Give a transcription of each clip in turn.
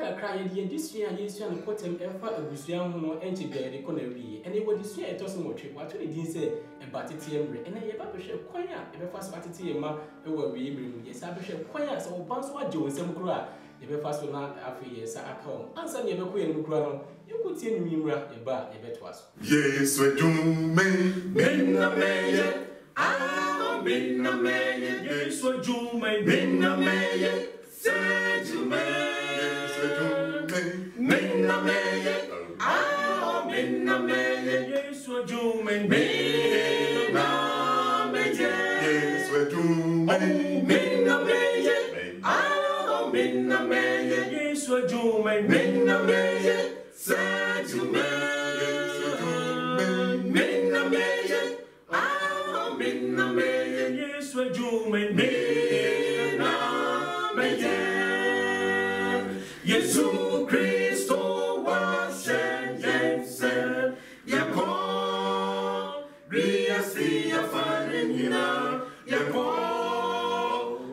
kakra ye this year yesu an kotem efa abusua ho no enche bia de kona wi ene wo this year etoso motwe wato ne din se ebatete emre ene ye ba behwe kwan a ye befa so atete ye ma ewo wi emre mu ye sa behwe kwan a so ban so agye wonsem kro a ye befa so na afi ye sa aka o ansa ne ye bekoye ne kro no ye kotie ne nwimra ye ba ye beto aso yesu adwume minna meye minna meye yesu adwume minna meye sejume minna meye minna meye yesu adwume minna meye yesu adwume minna meye minna meye yesu adwume minna meye sejume minna meye minna meye yesu adwume minna meye Yesu Kristo washenyense yako riasi yafanina yako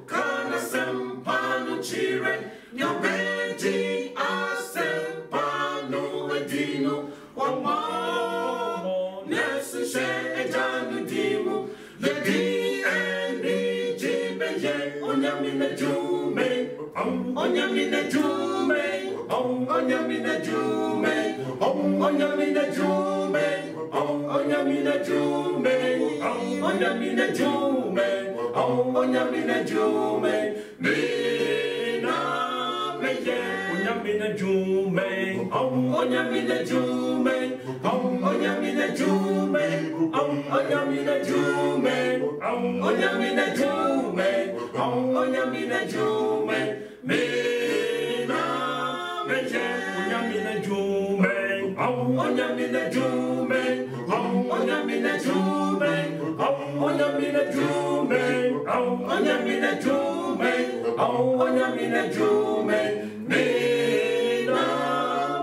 kana sempano chire nyabeti asempano edino wamo nesu she ejanu dimu yedi eni jibeye onyamina jume onyamina jume onyamina jume onyamina jume onyamina jume onyamina jume onyamina jume mina meye onyamina jume onyamina jume onyamina jume onyamina jume onyamina jume onyamina jume mina meye onyamina jume onyamina jume onyamina jume onyamina jume onyamina jume onyamina jume mina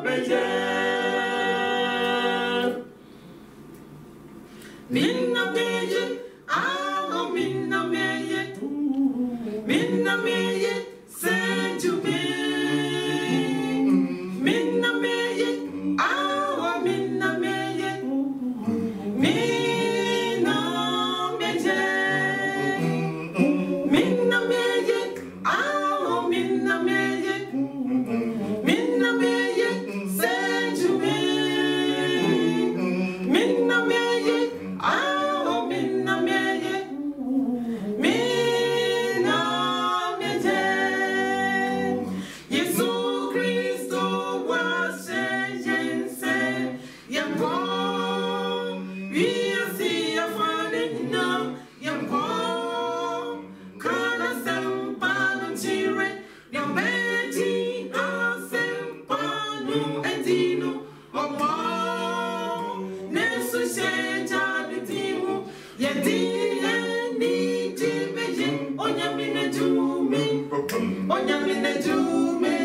meye minna meye minna meye minna meye sejume minna meye minna meye minna meye minna meye minna meye minna meye sejume minna meye minna meye minna meye Yesu Kristo washenyense yako riasi yafanina yako kana sempano chire nyambeti asempano edino wamo nesu shejani timu yedi eni jibeye onyamina jume onyamina jume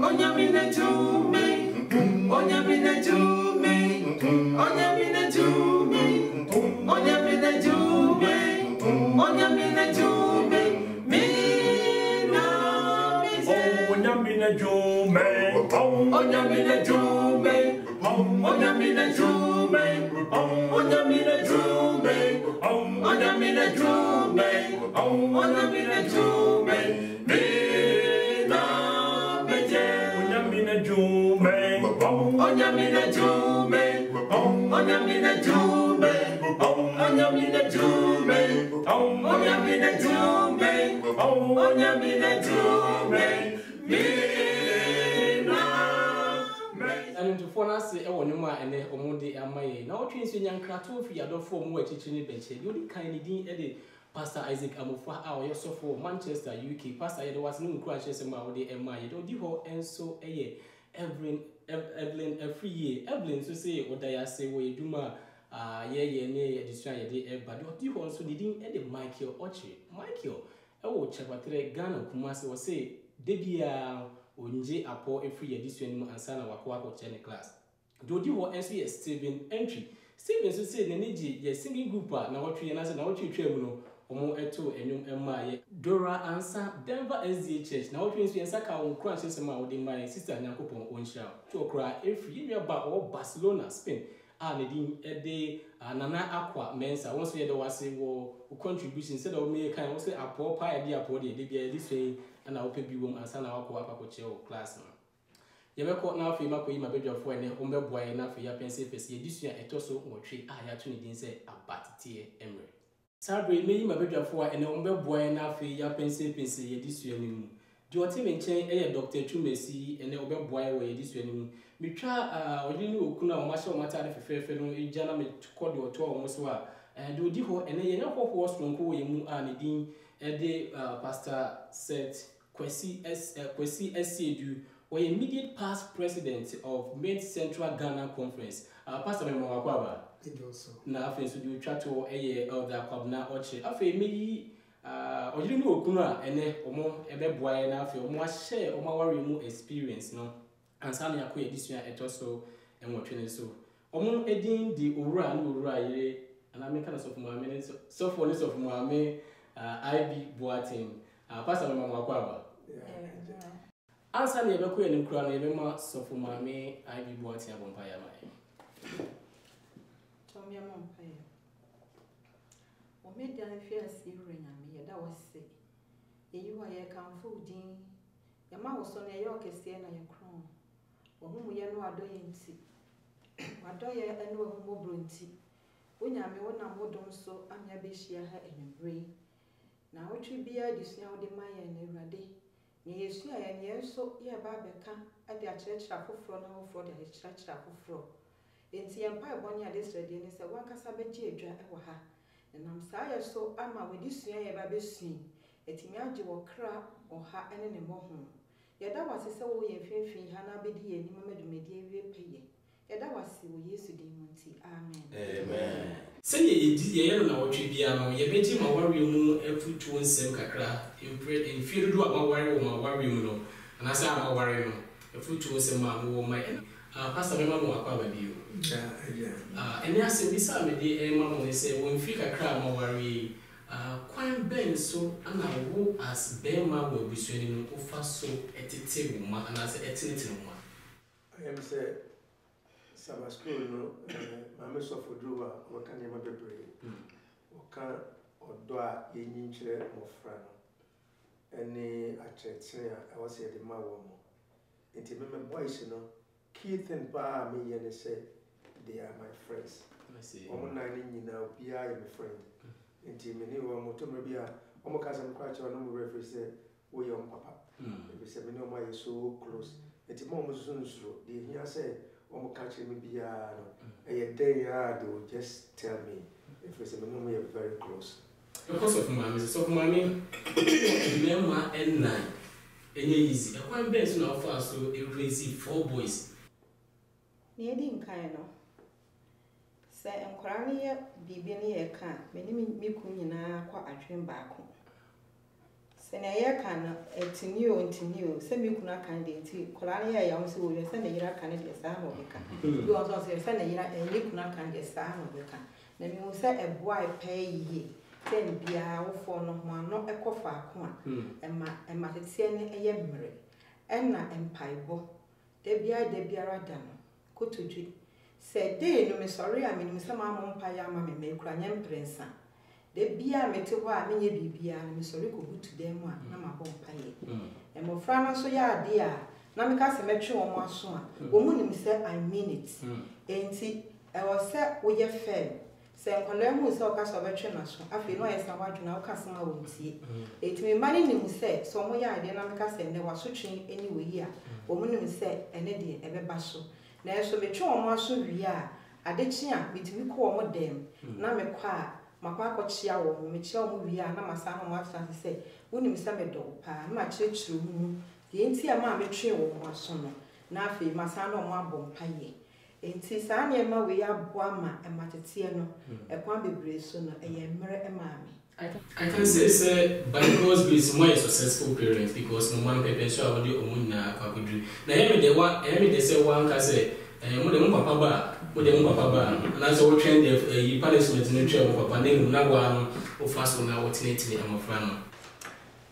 onyamina jume onyamina jume onyamina jume onyamina jume onyamina jume mina meye onyamina jume onyamina jume onyamina jume onyamina jume onyamina jume onyamina jume mina meye onyamina jume onyamina jume onyamina jume onyamina jume onyamina jume onyamina jume mina and to phone us e wonu ma ene omode amaye na otwe nso nyankrato fi adofo mu achichi ni benche yodi kan ni din e de Pastor Isaac Amufa a oyo sofo Manchester UK pastor ye de was no nkru ahye ma wo de emaye de odi ho enso eye Evelyn every year Evelyn so say odaya say wo eduma ye ne edition ye de eba de odi ho nso din e de Michael Ochi Michael e wo chekwatre Ghana Kumasi wo say debia onje apo every edition mu ansa na wako wako chene class de odi ho enso ye Steven entry Steven so say ne neji ye singing group na wotwe na say na wotwe twam no omo eto enum emaye Dora Ansa Denver SDA Church na wotwe nso yensaka won crunch nsema wo de mai sister Nyankopon onhira to okra efri nwa ba o Barcelona Spain ne din ede Nana Aqua Mensa won so ye de wase wo contribution said o me kan wo say apo pa ye de apo de bia this way na wo pe bi wom ansa na wakọ apa ko che o class no ye be ko na afi makoyi mabedwafo ene o mbeboa ye na afi ya pense pese ye disua etoso nwotwe ya to ne din say abatete emre Sabre meyi mabedwafo ene o mbeboa ye na afi ya pense pese ye disua ni mu di oti me nchen ye Dr. Chumesi ene o beboa ye wo ye disua ni mu mitwa odini okuna o mahye o mata de fefefe no egya na me kode oto o mo so a de odi ho ene ye nyakofo stronko wo ye mu ne din ede Pastor Seth Kwesi Esiedu was immediate past president of Mid Central Ghana Conference. Pastor Memo Akwaba. It also. Na afi so do chato elder Kwabna Oche. Afi meyi ojiri no okunu ene omo ebeboa na afi omo share omo wari mu experience no. Ansa na yakoye disua etoso enwotwe ne so. Omo edin di owura na owura yire ana me kana so for me so for this of me IB Boating. Pastor Memo Akwaba. Ansa na yebekọ enim kura na yebema sofo maame IB Boating abompa ya mai. Tomia mompaye. O me dan fi asiri nyame ye da wose. Eyi wa ye kanfo din. Ya ma wo so na ye okese na ye kron. Wo hu ye no adoye nti. Adoye ene wo hu mobro nti. Wo nyame wo na modom so amya be hia ha enwbre. Na wotwe bia disua wo de maye na Awurade. Ni Yesu ya ni enso ye ba beka ade akyerɛkyerɛ afoforo na afoforo de akyerɛkyerɛ afoforo. Enti ye mpa ebɔne ade srade ne sɛ wankasa begye edwa ɛwɔ ha. Nam saa ye so ama wedi sua ye ba besui. Etimi agye wo kra ɔha ene ne moho. Ye da wase sɛ wo ye mfimfin ha na bedi ye ni mamadumedi ewie peye. Ye da wase wo Yesu din munti. Amen. Amen. Sɛ ye yero na wotwe bia no ye beti ma wari mu afutuo nsem kakra infiri do ma wari mu no na sa ma wari no afutuo nsem ma wo mai pastor me ma mo akwa ba bio ene asem bisa me de ma mo se wo mfi kakra ma wari kwan ben so ana wo as be ma wo bisuani no ofa so etete wo ma ana se etinete wo ma I am say Sabbath school no mama so for do wa kan yema bebre o kan odo a yenyin kire mofra no ene achetere a was say the ma wo mo enti me boys no key thing pa me ye ne say they are my friends omo na ni nyina obi a my friend enti me ne wo mo to me bia omo ka sam kwa che no mo refer say wo ye on papa e say me ne omo are so close enti mo mo so nsuro they hear say omo catch me bia no a day they will just tell me if we say we are very close because of mommy remember and nine enye easy e kwan ben so na ofa so e raise 4 boys Ne edi nkan no se enkwara ne ye bibi ne ye ka me ni mi ku nyina kwa adwen baako se na ye ka no etini o se mi ku na kan de nti kwara ne ye ya so wo se na yira kan de sa ho be ka bi o so se na yira ni ku na kan de sa ho be ka na mi wo se eboa pay yi ten bia wo fo no ho ano ekofa ko a ema tete ne eye mmere enna empaibo de bia rada no kotodwe se de no me sorry a me nim se ma mo mpa ya ma me kura nyem prensa de bia mete ho a menye bibia me sorry ko butu dem a na ma bo mpa ye e mo fra na so ya ade a na me ka se metwe wo mo aso a wo mu nim se I mean it enti e wo se wo ye fair se nkola mu se o ka so betwe na so afi no ye sa wadwuna o ka se ma wontie enti me mani nim se so mo ya ade na me ka se ne wasotwe anyway a wo mu nim se ene de e be ba so na eso metwe wo mo aso wi a adechi a bitimi ko wo mo dem na me kwa makwa akọchia wo me chia wo wi a na masa no afta se wonim se me do pa na ma chirechire mu de enti a ma metwe wo mo aso no na afi masa no mo abom pa ye enti sa na ma we aboa ma ematete no ekwan bebre so no eye mmere emaami I can say by God's grace more successful parents because no man pepe so awodi omunna akwakudu na yemi de say one ka say mo de mo papa ba na so wo twɛn de yi punishment no twɛn mo papa na hu na gwa no wo fa so na wo tenetene amofra no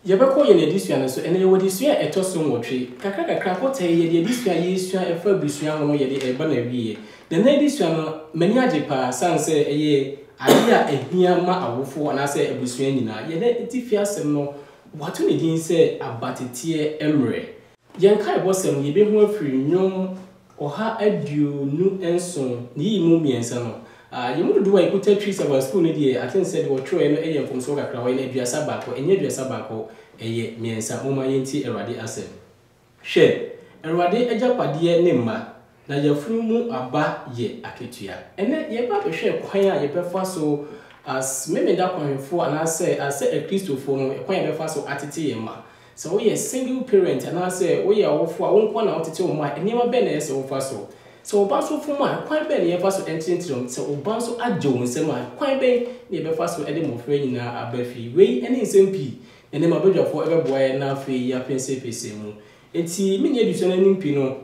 yɛbɛkɔ yɛ n'adisua no so ɛnɛ yɛwɔ disua ɛtɔ so nwɔtwe kakra kɔtɛ yɛ de disua yɛsua ɛfa busua ho no yɛ de ɛba na wiye de na disua no mani agye pa sanse ɛyɛ ade a ehia ma awofo anase abusua nyina yɛ de tifia asɛm no wato ne din sɛ abatetie emre yɛn kai bɔsɛm yɛbɛhu afiri nnwom ɔha aduonu enson ne yi mu miɛnsa no yɛmu do wa ikuta tree saba school ne die aten sɛ de wɔtwerɛ no ɛyɛ mfomso kakra hɔ ne aduasa baako ɛnyɛ aduasa baako ɛyɛ miɛnsa moma yɛnti awurade asɛm hwɛ awurade agyapadeɛ ne mma na yɛfunu mu aba yɛ aketua ɛnɛ yɛba bɛhwɛ kwan a yɛbɛfa so as memeda kwanhwefo anasɛ asɛ akristofo no kwan yɛbɛfa so atete yɛ ma sɛ woyɛ single parent anasɛ woyɛ awofo a wonkwa na wotete wo ma nneɛma bɛn na ɛsɛ wofa so sɛ woba so fom a kwan bɛn na yɛfa so ɛntentenam sɛ woba so agye wo nsɛm a kwan bɛn na yɛbɛfa so de mmɔfra nyinaa aba fie wei ne nsɛm pii na nneɛma badwafoɔ ɛbɛboa yɛ na afei yɛapɛnsɛpɛsɛ mu enti menyɛ adusua no anim pii no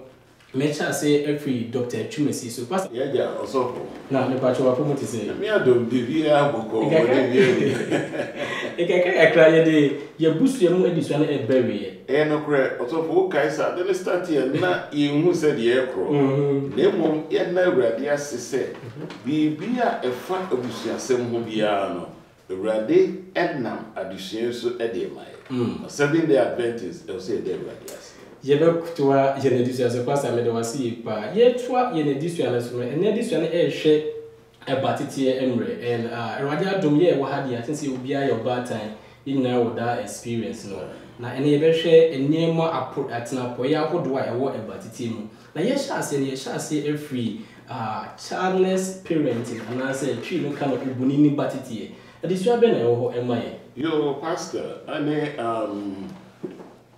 mecha say every Dr. Chumesi so pastor yeah also na me pacho wa promote say me adom bibia boko mo de ekeka akra ye de ye busu mu adusua no e bury no kre also for kaisa then start here na ye hu say de e kro na mom ye na awurade asese bibia e fa abusuasem ho bia no awurade ednam adusua so e de mai 7 day adventist e say de awurade asese yebekutwa yenedisua so kwasa mede wasi pa yetwa yenedisua na so enedisua na ehwe ebatetie emre and erade adom ye wo hade atense obi aye obatan yina wo da experience no na ene yebehwe enema atena poya hodo a ewo ebatetie mu na ye sha ase every childless parenting anase twi no kana obuni ni batetie edisua be na ewo ho emaye yo pastor ane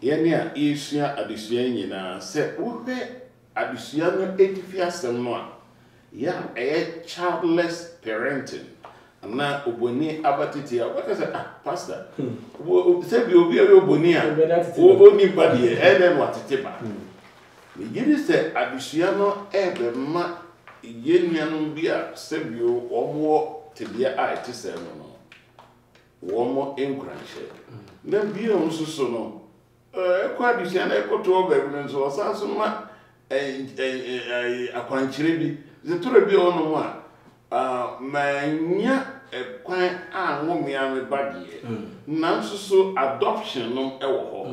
yenia isua adusua nyina se wohwe adusua no etifi asem no a ya childless parenting na oboni abatiti what is pastor se bi obi oboni a oni badi e den watete ba me gidi se adusua no ebe ma yenia no bi a se bi omo tebia a etise no womo encourage na bi o so no kwa adusua na ekoto obabu nso osanso ma akwankyere bi zetura bi ono mu a manya kwan anwomia me badie nanso so adoption no ewo ho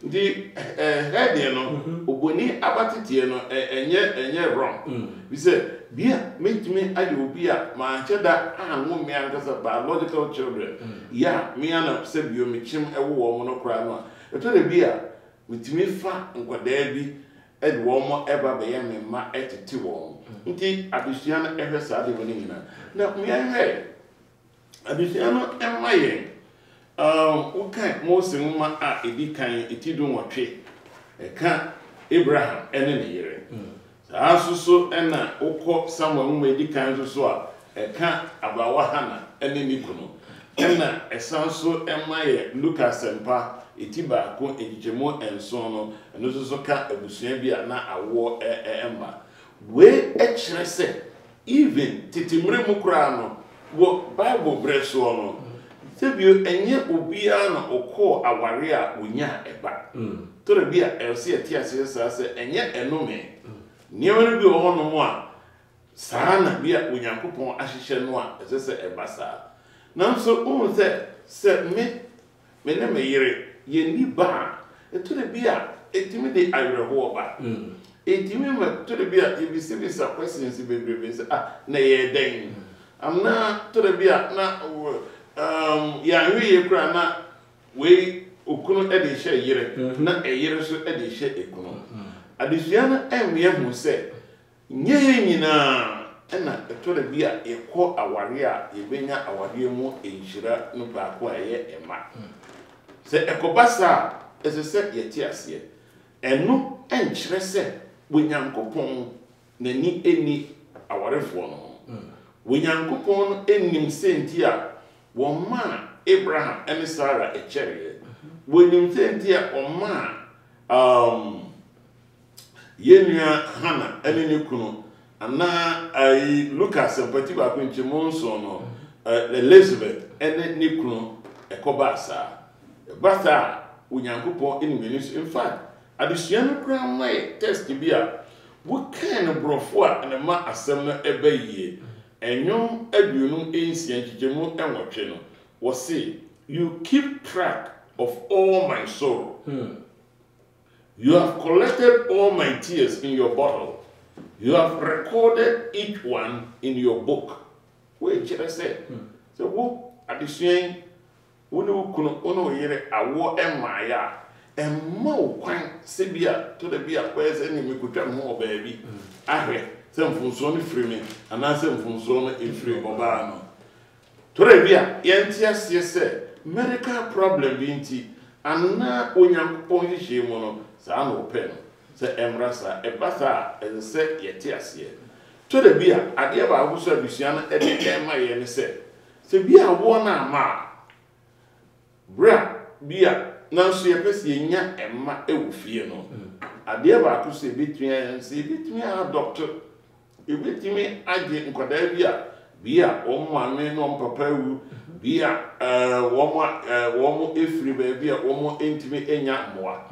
ndi head no oboni abatetie no enye wrong we say bia metumi aye obi a ma cheda anwomia nkasa biological children ya me ana se bio mechim ewo wo mo no kra no eto de bia metumi fa nkwadaa bi ed wo mo eba be ya me ma etete wo nti adusua na ehwesa de woni nyina na me adusua no emaye ukai Mose ma a edikan etidu nwotwe eka Abraham ene ne yere asuso ena ukọ Samuel mu edikan so a eka abawa Hana ene ni kunu ena esanso emaye Lucas empa etiba ko ejijemo enson no eno so ka abusua bia na awo emma we ekire se even titimre mu kra no wo Bible breso no sebio enye obia na okọ aware a onya eba tore bia else etia se enye enome niewere bi ho no mu a sana bia onyankopon ahyehye no a ese eba sa nanso se me ne me yere ye ni ba etore bia etimi de ayreho ba etimi ma tore bia ye bisibisa questions bebrebe se na ye den amna tore bia na ya hwiye kura na we okunu ede hye yere na eyere so ede hye ekunu adesua na emye hu se nye nyina na etore bia ekọ aware a yebenya aware mu enhira no baako a ye ema se ekobasa esese yeti ase enu enkyere se wonyankopon nani eni awarefo no wonyankopon enim senti a woma Abraham and Sarah echere wonim senti a oma yenua Hannah ene ne kunu ana ai Lucas empati ba ko nchimonso no Elizabeth ene ne kunu ekobasa bata Onyankopɔn inimenis in fact adesua no kra mai test bi a wo kan brofo a ne ma asɛm no ebayie enwom aduonum ensia nchichemu enwotwe no wo say you keep track of all my sorrow. You have collected all my tears in your bottle. You have recorded each one in your book. Wait, should I say? So, who at the same, who kuno yere awo emaya, and mo kwan sebia to the beer where's any me could more baby. I some from Sony free me, and I some from Sony in free Obama. To the beer, yes, say, medical problem being tea, and now Onyankopɔn hye mono. Sa no pen se emrasa ebasa ense yete ase to da bia ade ba aguso abusua no ede ema ye ne se bia wo na ma bra bia na so ye pese nya emma ewu fie no ade ba aguso ebetumi ense ebetumi doctor ebetumi age nkoda bia omo ame no papa wu bia womo efiri ba bia womo entimi enya moa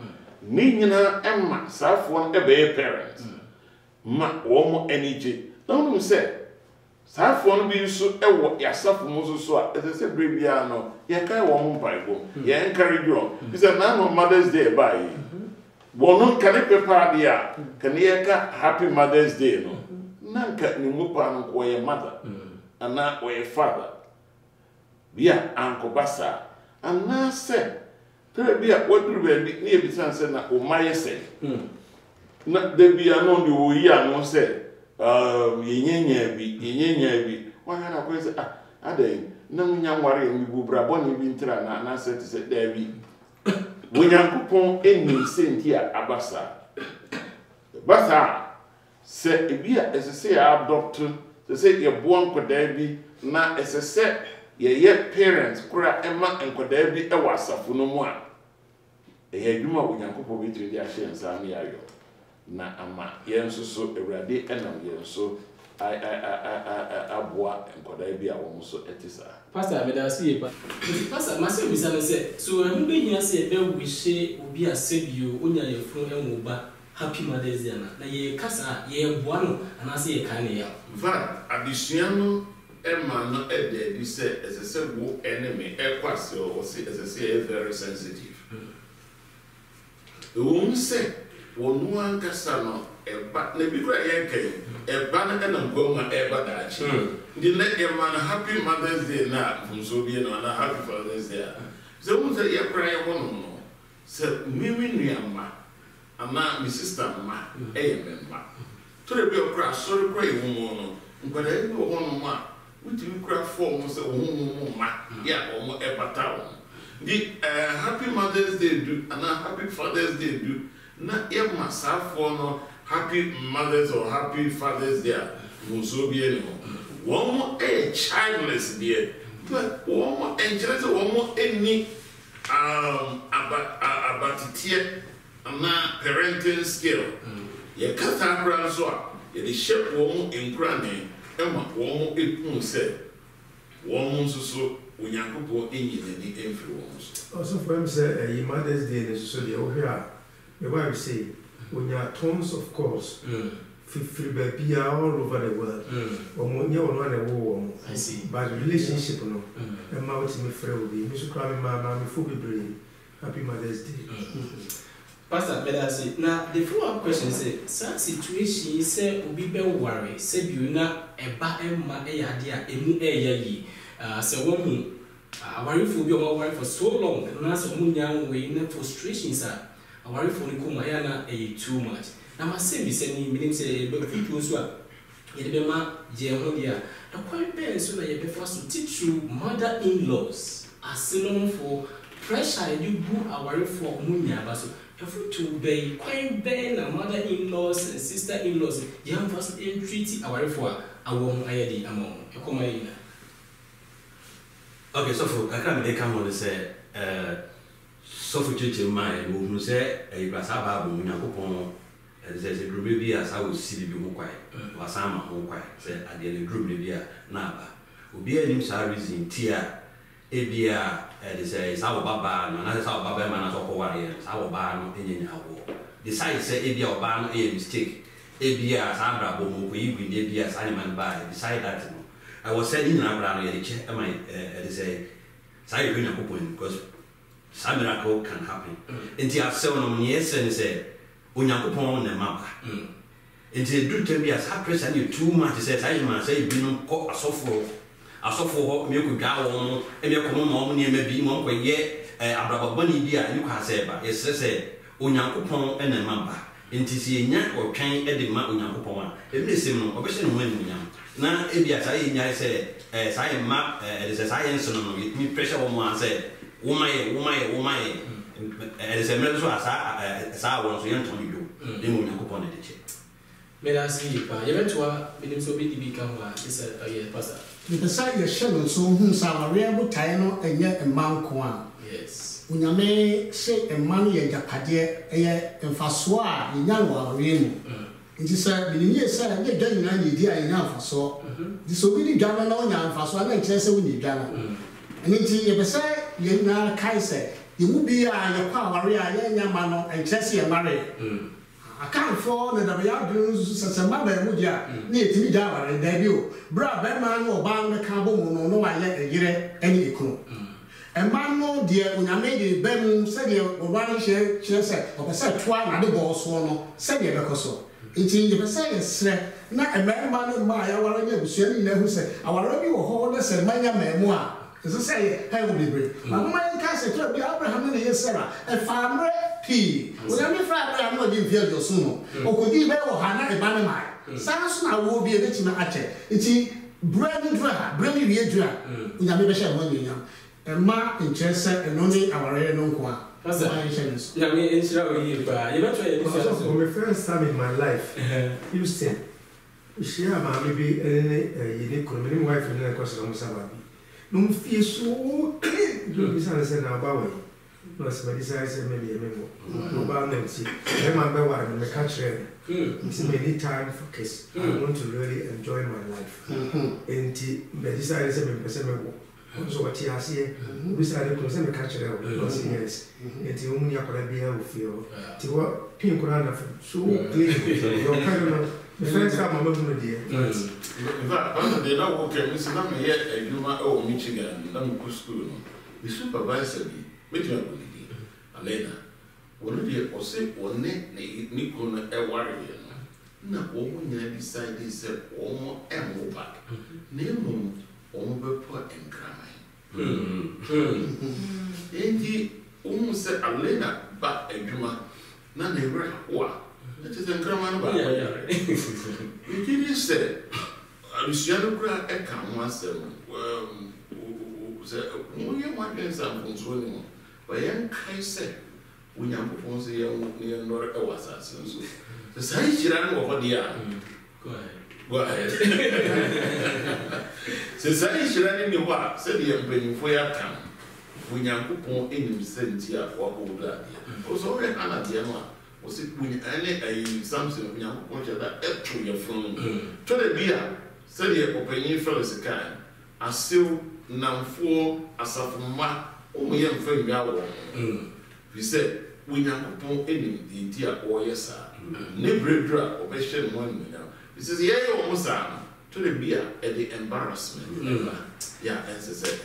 ni nyina emma safo ebe parents ma wo energy na wonu se safo no bi so ewo yasafo mo so a ese brebia no ye kai wo mo bible ye encourage you because na no Mother's Day by wono kan prepare dia kan ye ka happy Mother's Day no nanka ni mu pa no ko ye mother ana o ye father bia anko basa ana se Bia what do we near Bisan na o my say? Not the Bia no the Oya no say, Yenya be. Why had I question? Ah, they no young worry and we bra bonny winter and I said to say, there be. When Yankupon any saint here, Abasa. Basa said, if you as I say, our doctor, to say you're born could there be, not as I said. Ye parents kura Emma and could there be a wasa for no more. A Juma Onyankopɔn between the ashes and Sammy Ayo. Na ama yen so Erade enam yen so I aboa and could there be a woman so etisa. Pastor, I made see but Pastor, myself is said, so I'm being here say, Bell we say, will be a save you, only your phone and mobile. Happy Mother's Day. Na ye kasa ye buano and I say a kind of Va, addition. Emma no ede di say as a say wo enemy e kwase o say as a say very sensitive. Won say wonu ankasa no eba na bi kra ye kai eba na na ngoma eba da achi. Ndi na Emma na happy Mother's Day na funso bi na happy Father's Day. So won say ye kra ye wono no. Say mimi nuama ama mi sister ma e ye memma. To the bi kra sorry kra ye wono no. Nkada e bi wono ma which you craft for say yeah or ebata the happy Mother's Day do and happy Father's Day do not even myself for no happy Mother's or happy Father's Day so be any one more a childless dear but one more angelus one more any about it and not parenting skill ye cut out brand so ye shape one in granny Emma, one it say, one so Onyankopɔn any influence. Also, for him, say, Mother's Day is so the over the wife say, when you are tons of course, free baby all over the world, or when you are on a war, I see, but relationship, no, and my ultimate friend will be Mr. Crabby, my food be happy Mother's Day. Pastor, but I say, now the follow-up question is, such situation say, will be worry, say you na a ba emma a idea, a mu a ye, so one worry for your worry for so long, and answer moon young way in frustrations are a worry for Nicomayana a too much. Now, my say, be sending me say, but if you swap, it be my Jehodia, a quite bad so that you prefer to teach you mother in laws as synonym for pressure you do a worry for Munya Basso. If to be quite bad, a mother in laws and sister in laws, young first entreaty a worry for a woman ID among a common. Okay, so for I can't make on to say, so for teaching my who say a Basaba, Munakupon, there's a group be as I will see the book was some home say at the end group be na obi anim sa reason tia ebia they say sa baba no na sa baba man so ko ware sa baba no enyenya wo decide say ebia oba no a mistake ebia sa bra bo mo ko igwi ebia sa man ba decide that no I was saying na bra no ye che am I they say sa you na ko point because some miracle can happen enti afse no me say Onyankopon na maba enti do tem bi as pressure you too much say say man say bi no ko asofo ho me ko gwa wo e me ko mo ne ma bi mo ko ye abrababani bi a you ka say ba yes say Onyankopon na maba enti si enya otwen e de ma Onyankopon a e me sim no obehye no mani nyam na e bi a say enya say say ma e say science no me pressure wo mo say wo mai there's a member so asa won so yenton you dey mo Onyankopon na de che me da si pa ye betwa me so be di kan wa is a pastor the side ye shelo so hu samare botai no enye emanko a yes unyame se eman ye japade eye emfaso a nya wa re mu nti sa bi ni ye sa ye dwa nyina ni di a nya emfaso di so bi di dwa na onya emfaso na nkyere se woni dwa na nti ye be sa ye na kai se ye mu bi a ye kwa ware a ye nya ma no nkyere se ye mare akanfo na da ya dun sasamba ba mu dia na etimi da ware da bi o bra ba ma no ba no ka bo mu no wa ye yire ani ekunu emma no de onyame de ba mu se de oba no hye se o pese toa na de bo so no se de be koso enti ye pese ye sre na emma no ma ya ware nya busua ni na hu se aware bi wo ho na se manya memu a so say hey wo be ma ma ka se to bi Abraham na ye Sarah e famre pi onyame fra Abraham no di fie jo so no okodi be wo ha na e ba ne mai san so na wo bi e beti na ache enti brand wie dra onyame be hye mo nyanya ma interest eno ni aware no nko a pastor ya me ensira o yi ba ye beto ye so for my first time in my life Houston share ma me bi ye ni ko me ni wife ni ko so mo sababi no fie so do bi san se na ba we no se me decide se me no ba na ti e ma be wa me ka chere it's many time for kiss I want to really enjoy my life and me decide se me pese me wo so what you see we say ko se me ka chere o so yes enti o mu ya ko be ya o feel ti wo pin ko na so clean your kind of the first time I'm going to do it. In fact, they don't work at Mr. Lam yet, and you might owe Michigan, Lam school. The supervisor, Michigan, Alena, one of the or say, or net, Nicona, a warrior. Now, woman, you decide this, or and move back. Name over put and cry. And he almost said, Alena, back a drummer, none ever what. That is a grammar. You didn't say, Luciano Gra Eka once, when you want to some controlling, but young Kai said, when young Pons near Nor was assassin. The size you ran over the arm. Go ahead. The size you ran in the war, said the emperor for your town. When young Pupon in sent here for Oda. Also, Anna Diana. Was it when any something of young watcher that to your phone? To the beer, said the opinion fellows a kind. I still now for as of ma, only young friend Yawa. We said, we young upon any the dear or yes, sir. Never drop or question 1 million. He says, yeah, almost to the beer at the embarrassment. Yeah, and said,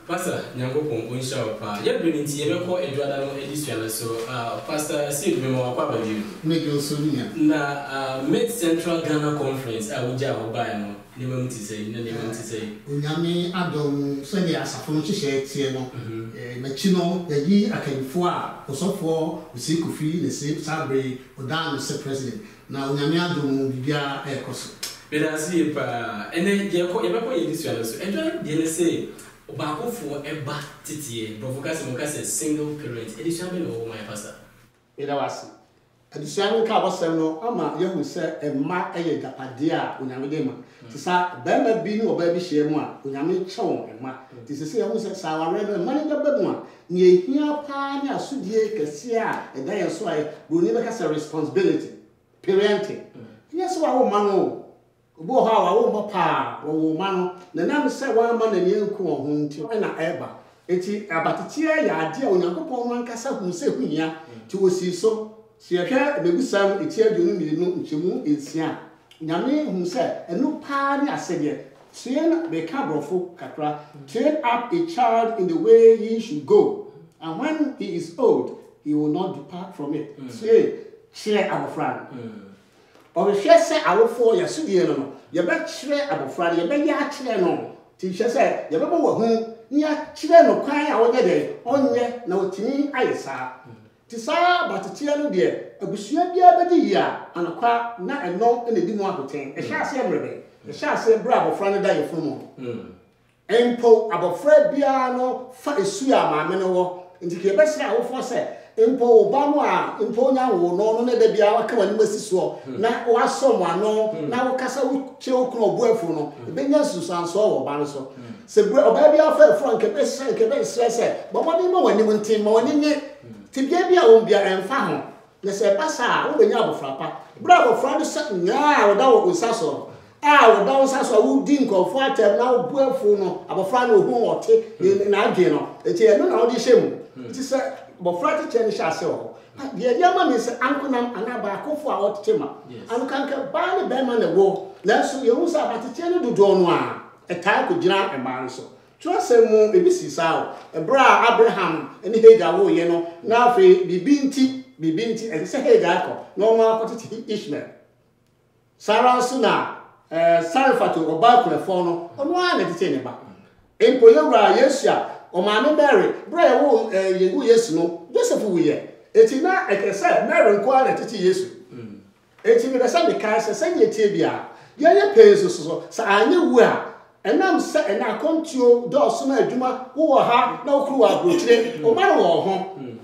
Pastor, Nyankopon onsha pa. Ye do nti ye be ko eduada no edition so Pastor Sid me mo kwa ba bi. Me go so nia. Na Mid Central Ghana Conference a uja ho ba no. Ne mam ti sei, ne mam ti sei. Onyame adom so dia asafo no hyehyɛ tie no. Machi no yi akanfo a osofo osikofi ne se sabre odan se president. Na onyame adom bibia ekoso. Be da si pa. Ene ye ko ye be ko edition so. Eduada de ne say Obako for eba titie, provocase mo kase single parent. Edition be no my pastor. Ida wasi. Edition ka wasem no ama yehu se emma eye japade a onyame de ma. Ti sa be ma bi ni oba bi hye mu a onyame chewo emma. Ti se yehu se sa wa re be mani be mu a ne hia pa ni asudie kese a eda ye so ai broni be kase responsibility. parenting. Yes, our man. Bo how our papa or man, the name said one man and young cool hunting and a eba. Eti abatitia ya idea on Yankopon one cassa who say here to see so. See a hair, maybe some a tear you know, Chimu is ya. Yami who said, and no party I said yet. Train the cabrofo capra, train up a child in the way he should go, and when he is old, he will not depart from it. Say, share our friend. Or if she say, I will for your studio, you bet share our friend, you bet ya chair no. Teacher said, you remember whom ya chair no cry our day, on ye, no tini, I saw. Tisa, but the chair no dear, a bushia be a ya, and a crap, not a no, and a didn't want to take. A shall say, Rebbe. The shall say, bravo, friend, die for more. Empo, about Fred Biano, fat is suya, my menor, and the best I will forsay. Empo, Bama, Imponia, no, no, the Biawa, come and Mrs. Swore. Now, was someone, no, now Casa choke no boyfriend, the Benjas Susan saw or Banso. Say, baby, I felt Frank, a best say, but what do you know when you went in more in it? Tibia won't be a family. They say, Bassa, who will have a frappa. Bravo, friend, something now without with Sasso. Ah, down Sasso, who didn't go for a time now, boyfriend, about friend who or take in Ageno. It's a no audition. It is a but Friday change shall say. The young man is Uncle Nam and Abaco for our timber. And can buy the Beman the war. Let's you use about the channel to Donwa. A time could jump a man so. Trust a moon, a busy sow, a bra Abraham, and Hagar, you know, now be binti, and say Hagar, no more for Ishmael. Sarah Suna, Sarafatu, or Balcony, on one at the cinema. Empoyora, yes, ya. O Mammy Mary, Bray, you yes, no, Joseph, we are. It's not, I can say, Mary inquired at yes. It's in the Sunday cast, a senior tibia. Yaya pays so I knew where. And I'm set and I come to you, Dawson, Juma, who are no crew of Brooklyn, or man or home.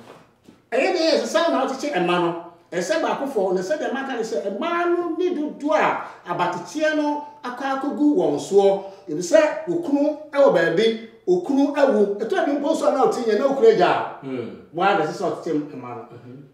And it is a sound out to check a man. And said back before, and said the man said, a man need to do about the Tiano, a carco goo one swore. It said, Ukunu, our baby. Okunu awu eto bi mpo so na otinye na okure ja why does this sort of man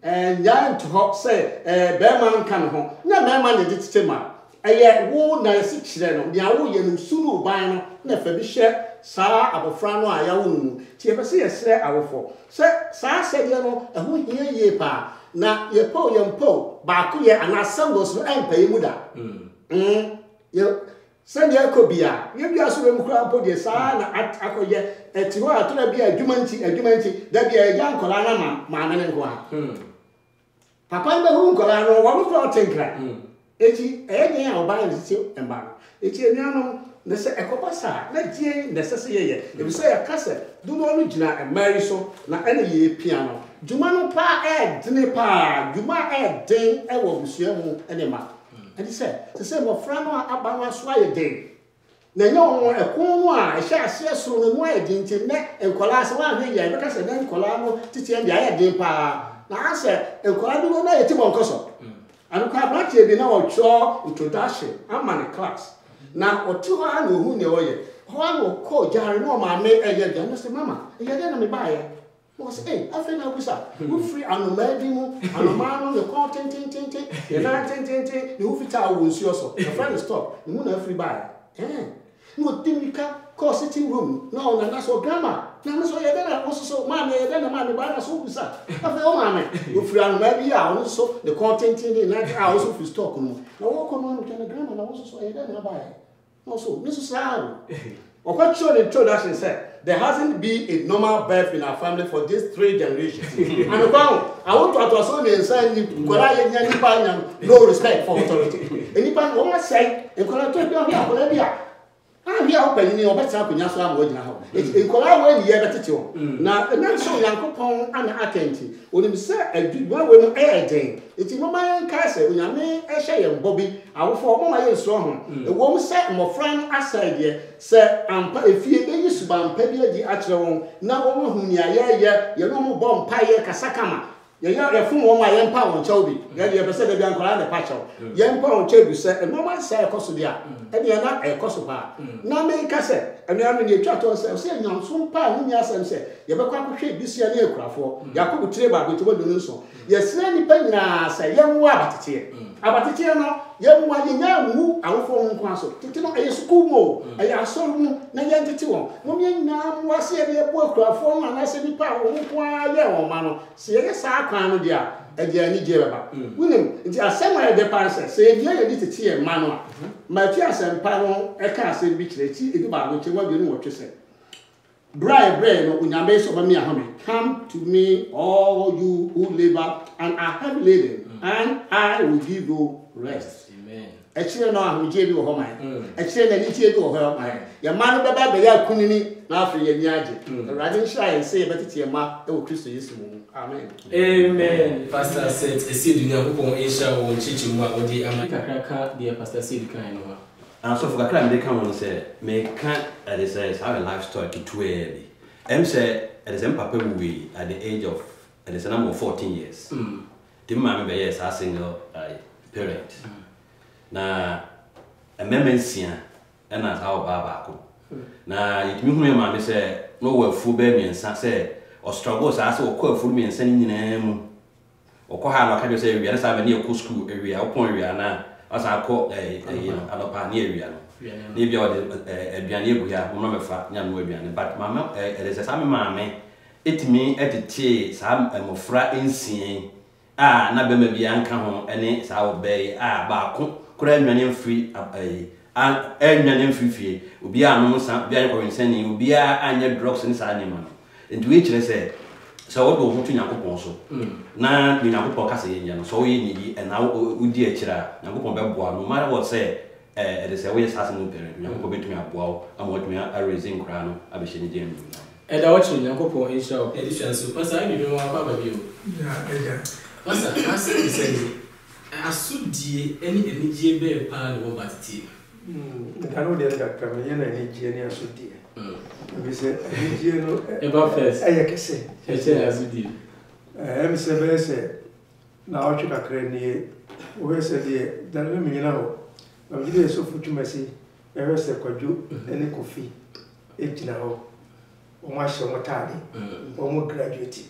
and yan to hop say be man kan ho na be man dey titema eye wo na si kire no dia wo ye no sunu ban no na fa bi hye saa abofra no aya wo nu ti e be se yesre awofo se saa se dia no eho hie ye pa na ye po ba ko ye anasango so empa mu da ye send your cobia, you be as well crumpled your son at Akoye, at Tiwa, to be a jumanti, that be a young Colana man and go. Papa in the room, Colano, one floor tinker. Eti, any or buying the silk and bar. Eti, no, they say a copasa, let ye necessary. If you say a cassette, do the original and marry so, not any piano. Jumano pa egg, Dinipa, Juma egg, ding, I will be any man. And he said, the same of Frano Abama Swire Day. Now, no a cool one, I shall see us soon and why didn't net and Colas one here because I then Colano to tell the idea. Now I said, and Colano no a Timon Cosso. And quite much be now a chore introduction. I'm on a class. Now, or 200 who know it. One will call Jarry no, my maid, and you're just mamma, and you're then buy it. Was I think I was up. You free and no medium, and a man on the call, tin, the 19, the Ufita will see also. The friend is top, the moon free buy. You think you can call sitting room? No, that's all grammar. Now, so you're then also so mammy, then a man buy us who is up. Of the old mammy, you free and maybe also the content in the house of his talk. Now, walk on with the grammar, and also so you're then buy. Also, Mrs. Sal. Or what showed the introduction said, there hasn't been a normal birth in our family for these 3 generations. And I want to assume and say, no respect for authority. Anyone won't say, and Colorado, I'm here opening your better up in your swam now. It's in Colorado, the other tito. Now, and then so young Copon and Atenti, when him say, a good one air day. It's in my castle, when I may a and Bobby, I will form my own strong. The woman said, my friend, I said, yeah, sir, and if you used to ban Pebby the actual now, woman whom ya, you know, bomb pie, Casacama. ya fun wo ma yempa won chew bi ya de pese de bi ankora na pa chew yempa won chew bi se e normal say ekoso dia e de na ekoso pa na me ka se anu anu ni twa to se nyam so pa ni asem se ye be kwa hwe bisia na ekurafo yakob tire ba go to do nso ye sira ni pa nyina se yemwa abatete no yemwa ye nya mu awofo nko aso tete no e school mo e aso mu na ye ntete won mo me nyina mu ase e bo ekurafo na na se ni pa wo ko ale won ma no se ye sa kwan no dia e dia ni je baba wunim nti asem a de panse se ye dia ye di tete e ma no ma ti asem pa no e ka asem bi kire ti e di ba go che wa bi no wo twese Bray no unyame so ba mi ahome come to me all you who labor and are heavy laden and I will give you rest. Amen. Actually no ahuje bi wo ho man. Actually na ni tie bi wo ho man. Ya ma no baba be ya kunini na afre ya ni age. Radin shine say betete ya ma e wo Kristo Yesu mu. Amen. Amen. Pastor said e see dunya ko insha wo chichi mu a odi amaka kraka de pastor said kan no. And so for the crime they come on say, me can't at the says have a life story to 2 early. Say at the same papa we at the age of at the number of 14 years. The man be yes a single parent. Na a memensia and as our baba ko. Na yitimi hu me ma say no we fu be me nsa say or struggle say o ko fu me nsa ni nyina mu. O ko ha no ka say we na say na e ko school area o pon area na asa ko alopa ni area no ni bia o de aduane egu ya mo me fa nya no aduane but mama there is some mama etimi etete sa mofra ensien na be ma bia nka ho ene sa obey ba ko kura aduane mfiri aduane mfiri fie obi anu sa bia ko nsani obi anya drugs ni sa anima no nti we kire say so what do you Yakopon so na ni Yakopon ka say nya no so we ni and now udi akira Yakopon be boa no matter what say it is a way assassin parent Yakopon betumi aboa am what me a raising kra no abehye ni dem e da watch Yakopon insha edition so pastor I do one papa bio yeah pastor as he said asudie any energy be pa no batiti kanu de ka kama yana energy ni asudie we say energy no eba first ayekese asudie me say be say na o chuka kra ni we say de dan me nyina ho na we dey so futumasi e we say kwadwo ene kofi etina ho o ma hye mo taade o mo graduate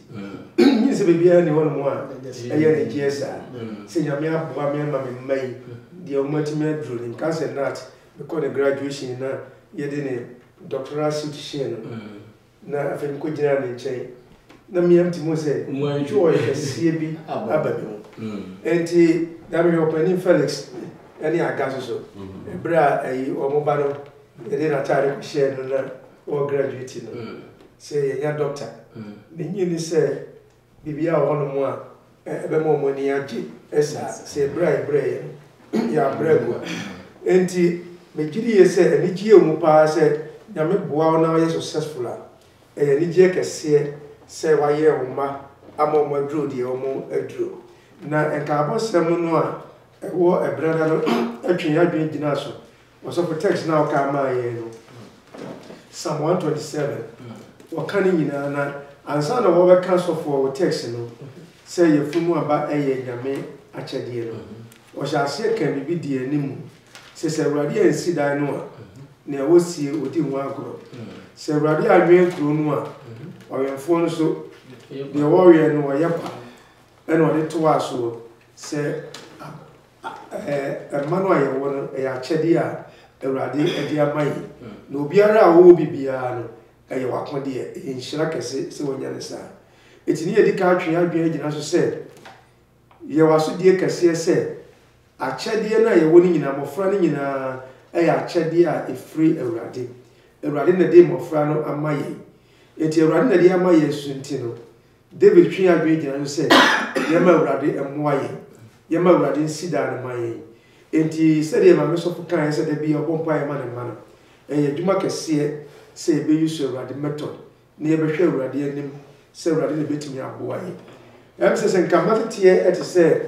ni se bebia ni wono mo a eye ne GSA se nyame aboa me ma me mai de o matime adru ni ka say that because the graduation na ye de ne doctoral situation na afem ko gina ne nchen na me am timo say joy esie bi ababi mo enti da me opening Felix any agaso so ebra ayi o mo ba no ye de na tare ko share no na o graduate no say ya doctor ni nyini say bibia wo no mo a ebe mo ni age esa say bra ya brego enti me gidi ye say ani gie mu pa say nyame boa na ye successful a ni gie kese say wa ye wo ma amom adro de wo adro na enka abosem no a wo ebrada no atwen adwen gina so so protect na o ka ma ye no Psalm 127 wakani nyina na ansa na wo be cancel for text no say ye fumu aba eye nyame akyede no o sha se kan bi di animu se awurade ansi dan no a na wo sie odi ho agoro se awurade anwen kuro no a oyemfo no so de wo ye no ye pa ena o de to aso se manu aye wo no e akyede a awurade edi amai na obiara a wo bibia no eye wakode e nhyira kese se wonya ne sa etini ye dika atwe adwen agina so se ye waso die kese se akyede na ye wo ni nyina mofra ni nyina eye akyede a efri awurade na de mofra no amaye eti awurade na de amaye sunti no David twe adwen agina so se ye ma awurade emoaye ye ma awurade nsida na maye enti se de ma me so fukan se de bi obompa ye ma ne ma no eye dwuma kese se be use awurade method na ye behwe awurade anim se awurade ne betimi aboa ye em se nkamate eti se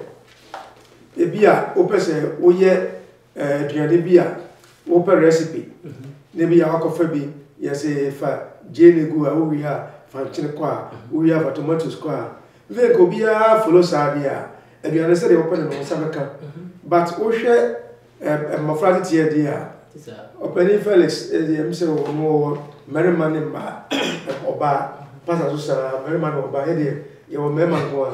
ebia opese oye aduane bia ope recipe ne bia akofa bi ye se fa jenegu a owi ha fa nkyere kwa owi ha tomatoes kwa ve ko bia follow sadia aduane se de open no sabeka but wo hwe mafra tie dia openi Felix em se wo no merima ne ma oba pasa so sara merima no oba he de ye wo mema ko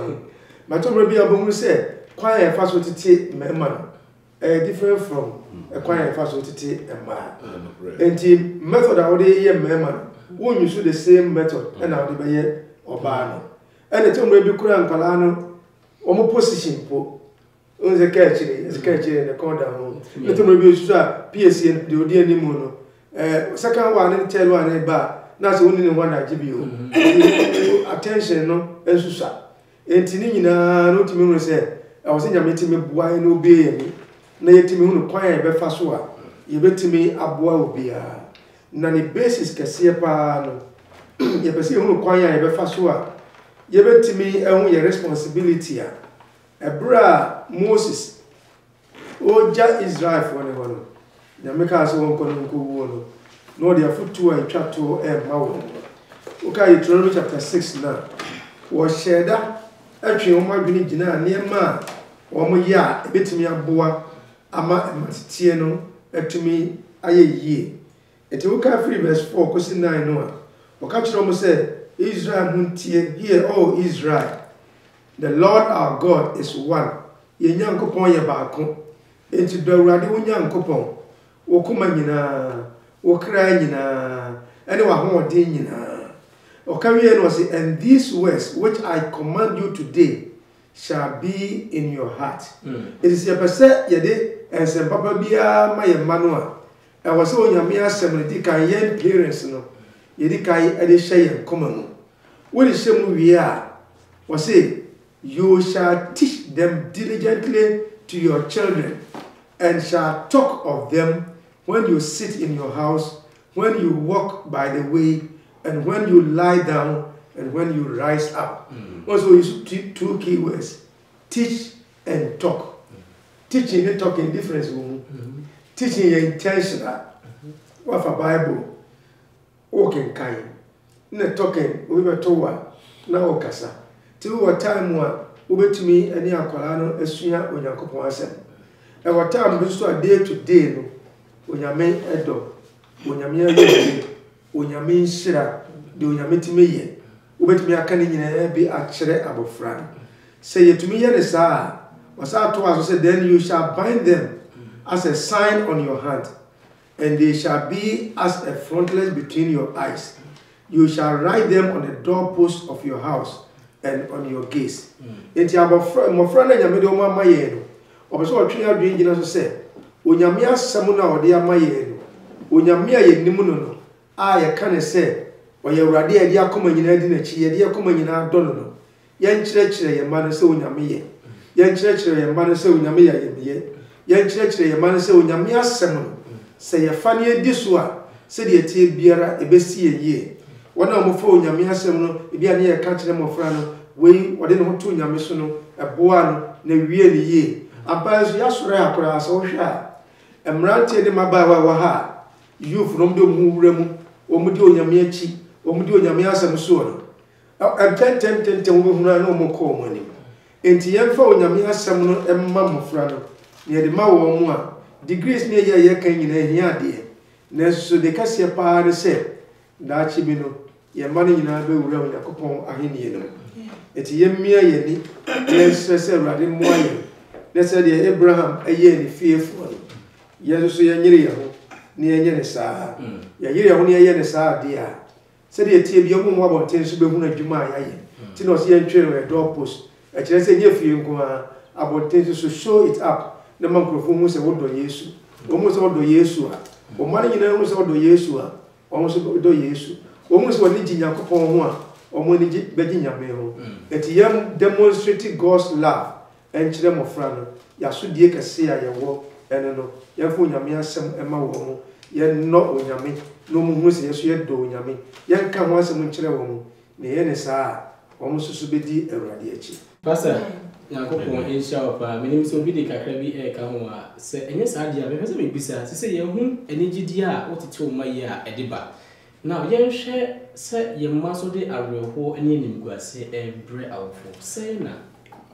ma to bra bia bomu se kwa ye fa so tete mema no different from kwa ye fa so tete ma enti method a wo de ye mema no wo use the same method and how de be ye oba no and to bra bi kura nkala no omo position po onze kachire ne konda ho to bra bi use PSN de odi ani mu no second one and tell one ba na so woni ne ho na gibio attention no ensusa enti ni nyina no timi hu se awo se nyame timi bua ne obi yemi na yetimi hu no kwan e be fa so a ye betimi aboa obi a na ne basis kese pa no ye pese hu no kwan ya ye be fa so a ye betimi ehun ye responsibility a ebra Moses oja Israel for ne hono nyame ka so won kono nko wo no no dia futu a twa to ma wo okay Deuteronomy chapter 6 now wo sheda atwe wo madwene gina niema wo mo ya ebetimi aboa ama matete no atumi aye yie eti wo ka free verse 4 kosi 9 no wo ka kiro mo say Israel huntie hear all Israel the Lord our God is one ye nyankopon ye baako enti do awurade wo nyankopon wo kuma nyina wo kra nyina ene wa hoode nyina o ka wie no say and these words which I command you today shall be in your heart it is your pese ye de ensem papa bia ma ye manu a e wo se onyame asem ne di kan ye parents no ye di kai e de hye ye koma no wo de hye mu wie a wo say you shall teach them diligently to your children and shall talk of them when you sit in your house, when you walk by the way, and when you lie down, and when you rise up. Also, use two key words: teach and talk. Teaching and talking difference. Teaching is intentional. What for Bible? Walking kind. Not talking. We were told now okasa. Till what time we were to me any akwalano esuya onyankopon asem. And what time we so day to day no. Onyame edo onyame aye onyame nshira de onyame timeye obetumi aka ne nyina bi akere abofra say yetumi ye ne saa wasa to aso say then you shall bind them as a sign on your hand and they shall be as a frontlet between your eyes you shall write them on the doorpost of your house and on your gates enti abofra mofra na nyame de o ma ye no obeso otwe adwen gina so say onyame asem na ode amaye no onyame ayenim no a ye ka ne se oye urade ade akoma nyina di na chi ye de akoma nyina do no ye nkyerɛkyerɛ ye ma no se onyame ye ye nkyerɛkyerɛ ye ma no se onyame ye ye ye nkyerɛkyerɛ ye ma no se onyame asem no se ye fa ne edi so a se de tie biara ebesi ye ye wona mo fa onyame asem no bia ne ye ka kyerɛ mo fra no wei ode ne ho to onyame so no eboa no na wie ne ye abazu ya sura akora so hwa emrante de mabawa wa ha youth no mdo muwura mu omudi onyame achi omudi onyame asem so no em wo huna no mo ko mo ni enti yemfa onyame asem no emma mofra no ne de ma wo mu a degrees ne ye kan nyina hia de na so de kase pa ne se da chi bi no ye ma ne nyina be wura Yakobon ahenie no enti yemmia ye ni yes se urade mo aye ne se de Abraham aye ni fearful yeso ye nyiri ya ho ne ye nyene saa ya yiri ya ho ne ye ne saa de a se de tie bi omo abonten so be hu na dwuma ayaye ti no se ye ntwe no doorpost a kire se nye fie nko a abonten so show it up na mankrofo hu se wodo Yesu omo se wodo Yesu a o mane nyina hu se wodo Yesu a omo se wodo Yesu omo se woni ji Yakobon ho a omo ni ji beji nyame ho eti yam demonstrate God's love and kire mofra no ya so die kase a ye wo ene no ye fo nyame asem ema wo mo ye no onyame no mu hu se ye so ye do onyame ye nka ho asem nkire wo mo ne ye ne saa wo mo susu bedi awurade achi pastor Yakobon insha Allah menim so bi de kakra bi e ka ho a se enye saa dia be se me bisa se ye hu enigidi a wotete o maye a edeba Now, young share, say, your muscle de a real and in Guasi and bread out for say now,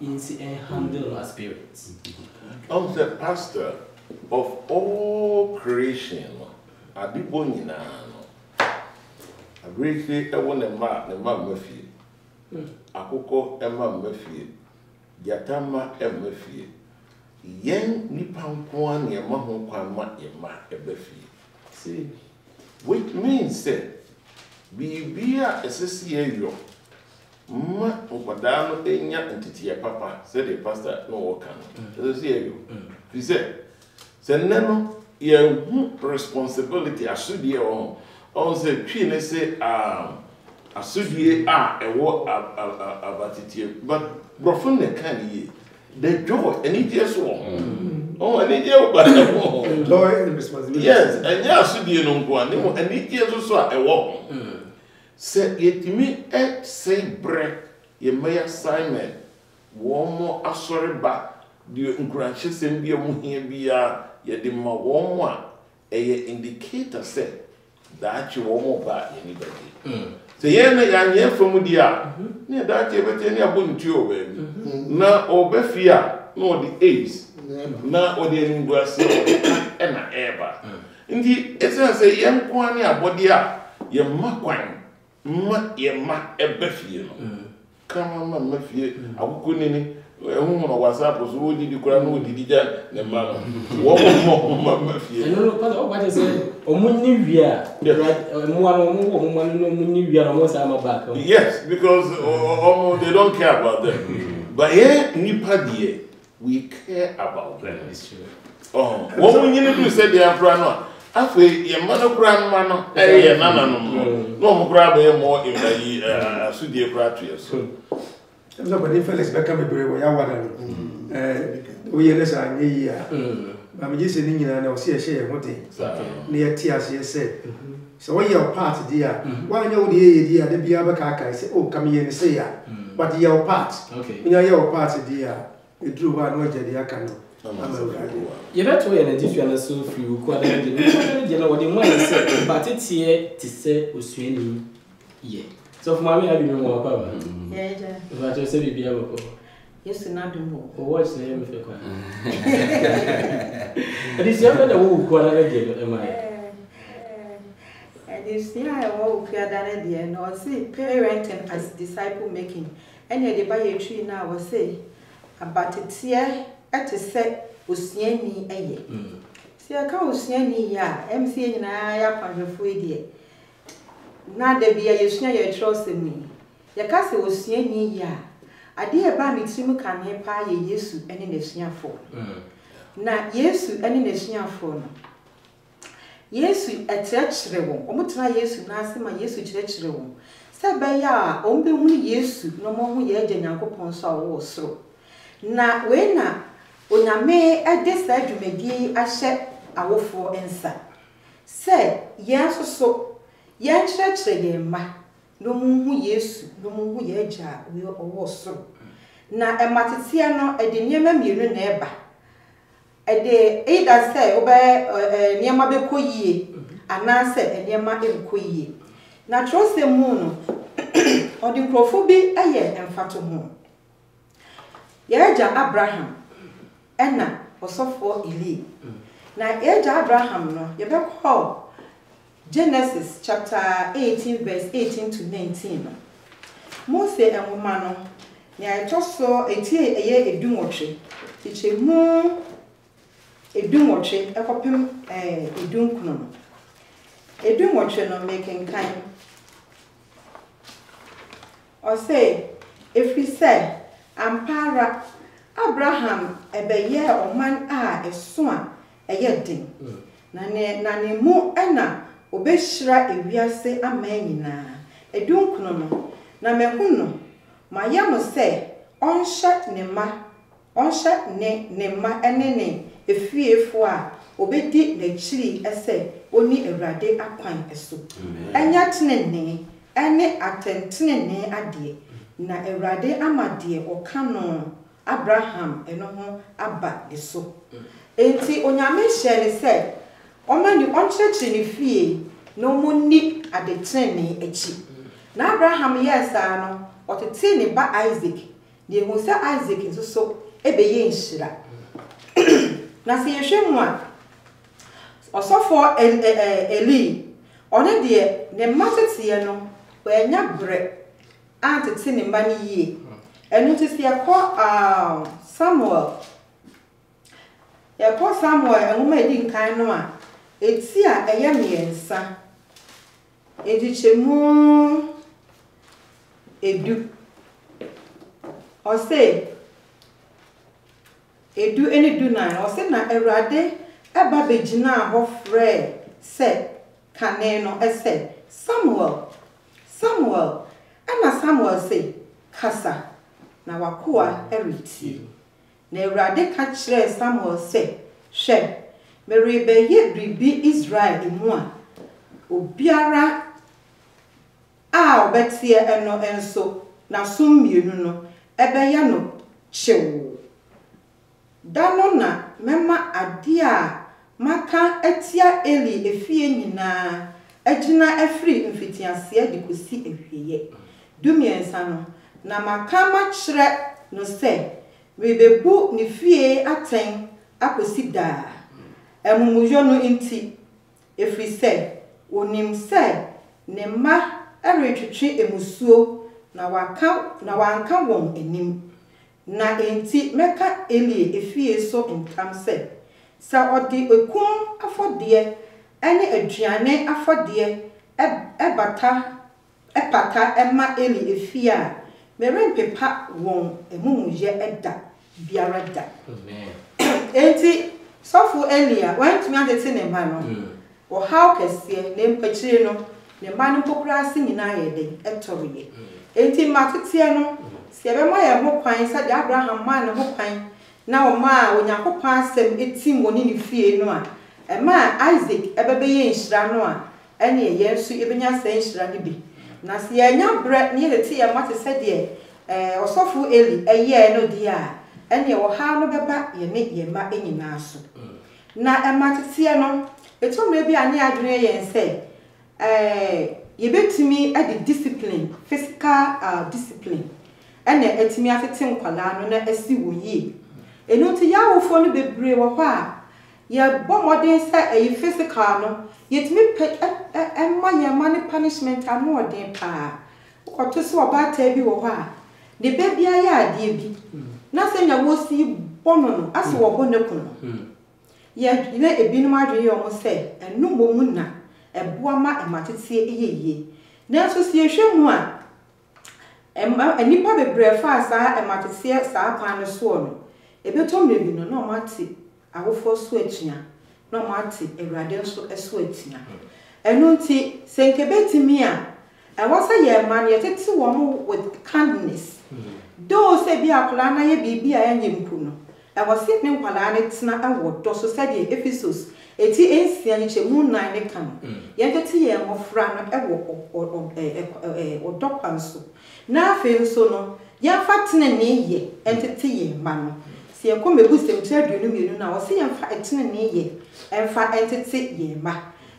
in see and handle our spirits. I'm the pastor of all creation. I be born in I briefly, I want a Murphy. Akoko Emma Murphy. Yatama Murphy. Yen Nippon Kwan, your mamma, Yama, Ebefi. See, which means that be a SCA. Ma Upadano, Enya, and Titia Papa, said the pastor, no work. He said, Nano, your responsibility, I should be on. Also, Queen say, a sudie a war about it, but Brofun can ye. The joy, and it is one. Oh, and it is joy and responsibility. Yes, and yes, you don't go on, and it is also a walk. Say it to me, say bread, ye may assignment. One more a sorry back, the uncrunches and be a muhia be a yedima one one, a indicator say that you won't more back anybody. Say, yeah, from Mudia, near that you bet any abundant you, baby. Now, Obefia, no the ace, now or the English and ever. Indeed, it's a young quania bodia, your maquine. Ye ma ebefie no kama ma mafie akoko nini ehun no WhatsApp so wo didi kura no didi ja ne ma no wo mo mafie no pa o ba say omunni wia mo anu mo no omunni wia no mo sa ma back. Yes, because they don't care about them. But here nipa die we care about them. It's true. Oh, what we need to say they are no afe ye mano kura no ye nana no mo kura be mo in the asudie kura to yeso no but if Felix Beckham be we ya wada no we ye lesa anye yi a ba me jise ni nyina na o se ye hote na ye ti ase se so we your part dia wa anya wo de ye dia de bia be ka kai say oh come ye ni say ya but your part okay nya your part dia e dru wa no je dia kan no you better way and different so few kwada de no what the one say but it here to say osuani ye so for mommy have you know papa Yeah, but you say bibia boko yes na do mo o what say me fe kwa but it's younger than who kwada de am I and this year I will clear that idea no say parenting as disciple making any the buy a tree now will say about it here at say osuani eye se aka osuani ya MC nyina ya kwanhwefo edie na da bia yesua ya trust me ya ka se osuani ya ade e ba me tirim kan he pa ye Yesu ene nesuafo na Yesu ene nesuafo no Yesu ekyerɛkyerɛ wɔn ɔmotena Yesu na ase ma Yesu kyerɛkyerɛ wɔn sɛ bɛyɛ a ɔmbɛhunu Yesu na ɔmo ho yɛ agya Nyankopɔn so a ɔwɔ soro na we na onyame ede sa adwumadi ahyɛ awofoɔ nsa sɛ yɛn soso yɛn kyerɛkyerɛ yɛn ma no mu hu Yesu no mu hu yɛ agya ɔwɔ soro na ɛmatetea no ɛde nneɛma mmienu na ɛba ɛde either sɛ ɔbɛ nneɛma bɛkɔ yie anaasɛ nneɛma ɛnkɔ yie na trɔsɛ mu no ɔde nkurɔfo bi ɛyɛ mfato ho yɛagya Abraham ɛna ɔsɔfoɔ Eli na yɛagya Abraham no yɛbɛkɔ Genesis chapter 18 verse 18 to 19 no Mose enwoma no ya ɛtɔso etie ɛyɛ edunwɔtwe tikyemu edunwɔtwe ɛkɔpem edunkunu no edunwɔtwe no mekenkan ɔsɛ efiri sɛ ampara Abraham ɛbɛyɛ ɔman a ɛso a ɛyɛ den na ne mu ɛna obɛhyira ewiase ama nyinaa edunkunu no na mehu no mayɛ no sɛ ɔnhyɛ ne ma ɛne ne efiefo a obɛdi n'akyiri ɛsɛ oni Awurade akwan ɛso ɛnya tenene ɛne atɛntenene adeɛ na Awurade ama deɛ ɔka no Abraham ɛno ho aba eso enti onyame hyɛ ne sɛ ɔma ni ɔnkyerɛkyerɛ ne fie na ɔmonni adetrene echi na Abraham yes no otete ne ba Isaac de hu se Isaac nso so ebeye nhira na se yehwe mu a osofo Eli one de ne matete no anya bre antete ne ma ne yie enu te se yakọ Samuel enwuma edi nkan no a eti a eye miensa edichemu edu ose edu eni du na ose na Awurade eba begina ho frɛ se kane no ese Samuel ana Samuel say kasa na wakoa eriti na Awurade ka kyerɛ Samuel say hwɛ meribeye bibi Israel emu a obiara a obetie eno enso na summienu no ebeye no chew dano na mema ade a maka atia Eli efie nyina agina afri mfitiase de kosi ehweye dumiensa no na maka ma kyerɛ no se webebu ne fie aten akosi da emumuyo no inti efri se onim se ne ma eretwetwe emusuo na wanka won enim na enti meka Eli efie so ntam se sa odi ekum afode ene aduane afode epata ema Eli efie a merempepa won emumuye eda biara da enti sofu Eli a wantumi adete ne ma no o how kese ne mpachire no ne ma no pokura ase nyina yede etoriye enti matete no se be ma ye ho kwan sa de Abraham ma ne ho kwan na o ma onyakopan asem etim woni ne fie no a e ma Isaac ebebe ye nhira no a ene ye nso ebenya se nhira ne bi na se ye nya bre ne ye te ye mate se de osofu Eli eye no dia ene wo ha no beba ye ne ye ma enyina so na ematete no etomre bi ane adwene ye nse ye betumi at the discipline physical discipline ene etimi atete nkwala no na asi wo yi enu ti ya wo fo no bebre wo ho a ye bomodin se physical no yetimi emma ye ma ne punishment anu odin pa okoto se obata bi wo ho a de bebia ya ade bi na se nya wo si bono no ase wo bo ne kuno ye ne ebinum adwe ye omo se enu momu na eboa ma ematete eyeye na so si ehwe mu a enipa bebre fa sa ematete sa pan so no ebetom le bi no na omati awofo so atua na omati Awurade so eso atua enu nti senkebetimi a ewasa ye man ye tete wo mo with kindness do se bi akola na ye bibi a enye mpu no ewase ne nkwala ne tena awodo so se de Ephesus eti ensia ni chemu nan ne kan ye tete ye mofra no ewo odokwanso na afi nso no ya fatene ne ye entete ye ma no se ye ko mebu sem tradunu mienu na wo se ye fa etene ne ye emfa entete ye ma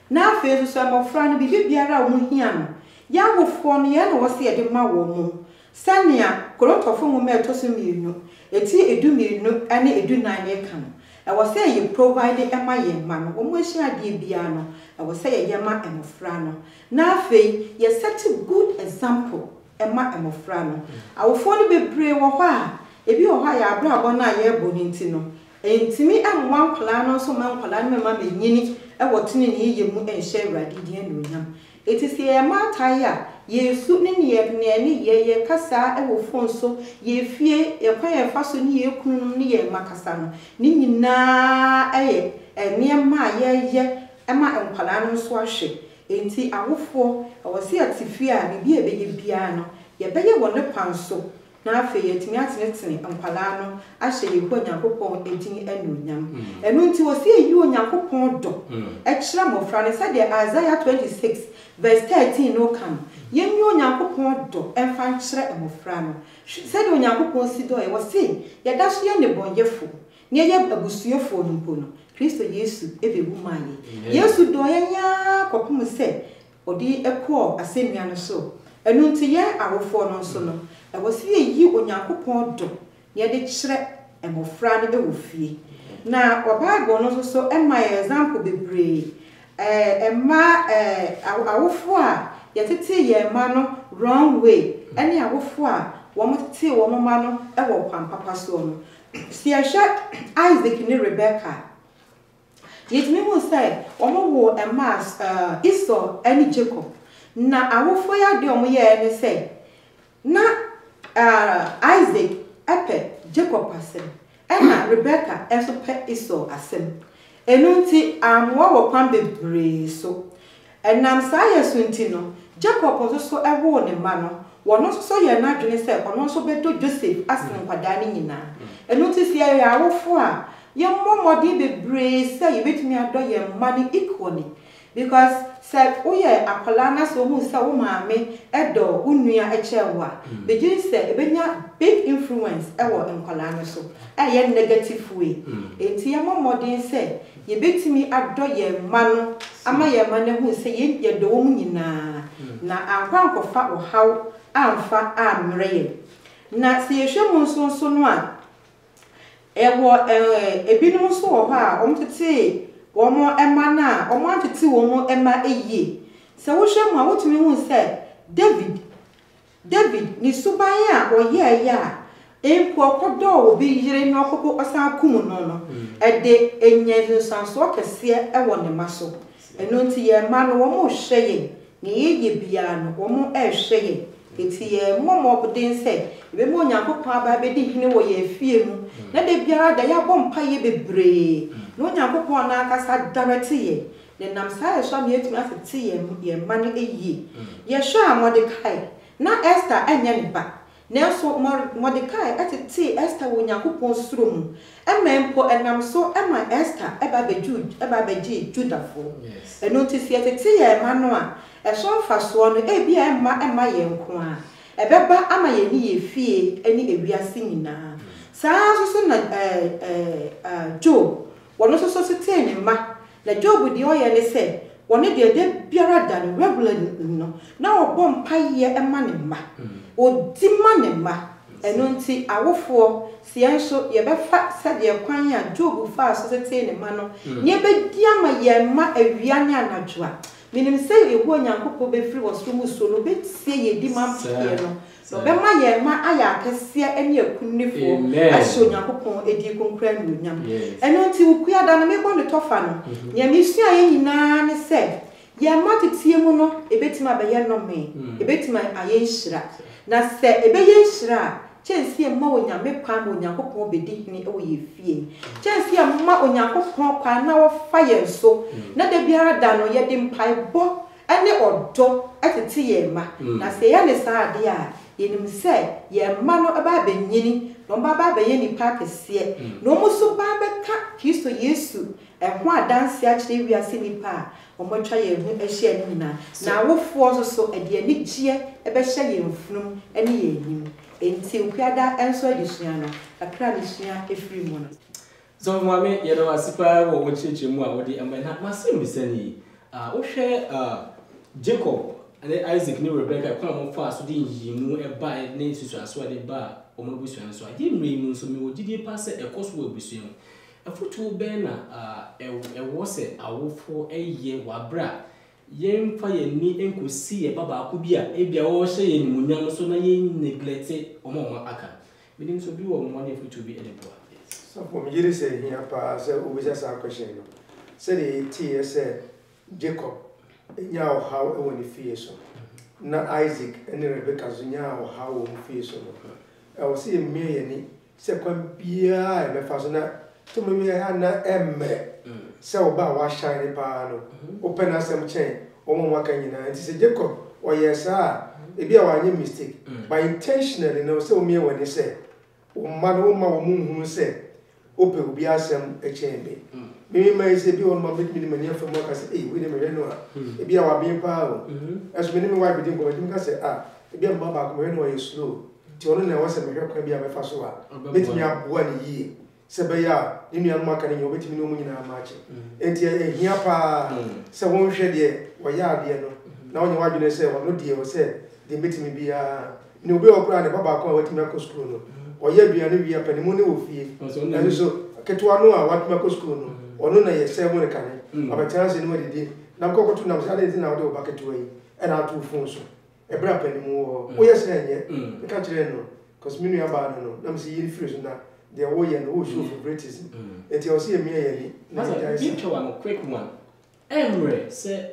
na afi nso so mofra no bibi biara wo hia no ya wofo no ye na wo se ye de ma wo mu sania korotofo mu me to so mienu eti edu mienu ane edu nan ne kan I was say you provide ema ye ma no wo mohia de bia no I was say ye ma emofra no na afei ye set a good example ema emofra no awofo no bebre wo ho a ebi wo ha ya abra abo na ye bo nti no entimi emwa nkwala no so ma nkwala no ma menyini e wotene ne ye mu enhye Awurade di anuonyam eti se ye ma taya Yesu ne ye kasa e wo fon so ye fie ye kwa ye fa so ne ye kunu ne ye makasa no ni nyina eye niema ye ema nkwala no so ahwe enti awofo awose atifie a bibi ebeye bia no ye beye wone kwan so na afi ye timi atenetene nkwala no ahye ye ko Nyankopon edin anuonyam enu nti wose yi Onyankopon do e kira mofra ne sade Isaiah 26 verse 13 no kan yenyu Onyankopon do emfa nkire emofra no sade Onyankopon si do e wose ye da so ye ne bonyefo ne ye abusuefo no Kristo Yesu ebebu maye Yesu do yenya kopum se odi ekọ asemia no so enu nti ye awofo no so no e wo se yi onyankopon do ye de kyerɛ emofra no wo fie na Bible no so ema example bebree ema awofo a ye tete ye ma no wrong way ene awofo a wo tete wo ma no e wo kwan papa so no si Isaac ni Rebecca yet me will say wo emas Esau and Jacob na awofo ya de omo ye ne say na Isaac epe Jacob asem na Rebecca eso pe Esau asem enunti amwo wo kwan bebre so enam sa yeso nti no Jacob so ewo ne ma no wono so ye na dwene say ono so bedo Joseph asen kwada ne nyina enunti si ya awofo a ye momodi bebre say ye betumi ado ye money equally because say oye akola na so hu say wo maame edo unua echewa begin say ebenya big influence ewo nkola no so ye negative way enti ye momodi say ye betumi ado ye mano ama ye mane hu say ye do wo nyina na akwankofa wo haw amfa amreye na se ye hwemu nso no a ewo ebinom so wo ha omtete womo ema na omo atete womo ema eyi se wo hwemu a wotumi hu se David ni suban a oye ya empo okodo obi yire no okoko osan kum no ede enye sanso kese ewo ne maso eno nti ye ma no womo hweye ni ye bia no womo ehweye enti ye momo obden se ebe mo nyankopon aba be di hene wo ye fie mu na de biara da ya bom pa ye bebre no nyankopon na akasa direct ye ne nam sa ye so me etumi afete ye man eyi ye hwa Mordecai na Esther enya ne ba na so Mordecai atete Esther wo nyankopon suro mu emempo enam so ema Esther eba be Judafo eno ti si atete ye ma no a eso faso no bia ema ye nko a ebeba ama ye ni ye fie eni ewiase nyina saa so na Job wono so tete ne ma na Job di oye ne se wono de biara da no regular no na obom paye ema ne ma odi ma ne ma eno nti awofo sienso ye befa sade kwan a Job fa so tete ne ma no ne bedi ama ye ma awia ne anadwo a minim say ewo nyankopɔ be free was from so no be tie ye di man pie no no be ma ye ma aya akese ene akunifo ahye nyankopɔ edi konkra no nyam eno nti ukua da no me bɔ ne tofa no ye mi sua ye nyina ne se ye ma tetie mu no ebetima be ye no me ebetima aye nhira na se ebe ye nhira chensi ma onyame kwa ma onyankopɔ be di hene e wo ye fie chensi ma onyankopɔ kwa na wo fa ye so na de biara da no ye de mpai bo ene odo atete ye ma na se ye ne sa ade a ye nim se ye ma no aba ba nyini no ba ye ni pa kese no mo so ba be ka Kristo Yesu ho adanse a kire wiase ni pa o mo twa ye hu ehye ni nyina na awofo so ade ani gie e be hye ye mfunum ene ye enim enti ukada enso adisua no akra disua efiri mu no so mame ye do asipa wo chichi mu a wodi amana masim bisani wo hwe Jacob and Isaac ni Rebecca kwa mo fa so di yimu e ba ne susua so de ba o mo busua so ade mre mu so me wo didi pa se e koso wo busua afutu be na e wo se awofo eye wabra yen fa ye ni enkosi ye baba akubia ebia wo hye ye nimunyam so na ye neglect omo aka medim so bi wo mo na afutu bi edebo so for me yiri say here pa say obisa sa question no say the tie say Jacob nya o how e woni fie so na Isaac and Rebecca so nya o how o fie so no e wo say me ye ni say kwam bia e me fa so na to me ya na emme se oba wa shine pa no open asem chen omo waka nyina nti se Jacob o yesa e bia wa nye mistake by intentionally no se o me woni se o ma no ma wo munhunu se ope obi asem e chen be me ma se bi on ma bit mi mania fa mo ka se we dey me no a e bia wa bi pa o eso me ni wa bi din ko bi ka se e bia ma ba ko me no ye slow ti ono na wa se me hwekwa bia me fa so a betimi aboa ni yie sebeya ni nua no aka ne obetimi no mu nyina maache enti ehia pa se won hwe de wo ya ade no na onye wadwene sɛ ɔno deɛ wɔ sɛ de metimi bia ne obi okura ne baba ko a watimi akɔ school no ɔyɛ aduane wi apanimu ne wɔ fie ɛno so ketewa no a watimi akɔ school no ɔno na yɛ sɛ mo ne kane abɛtena se no madidi na mkɔkɔto nam sɛ ade na wode wo ba ketewa yi ɛna ato fon so ɛbra apanimu wɔ woyɛ sɛ ɛnyɛ nka kyerɛ no cause me nua ba no na msi yiri firi so na de wo yɛ no wo show favoritism enti ɔ sɛ yɛ yɛ ni na sɛ bi one quick one emre sɛ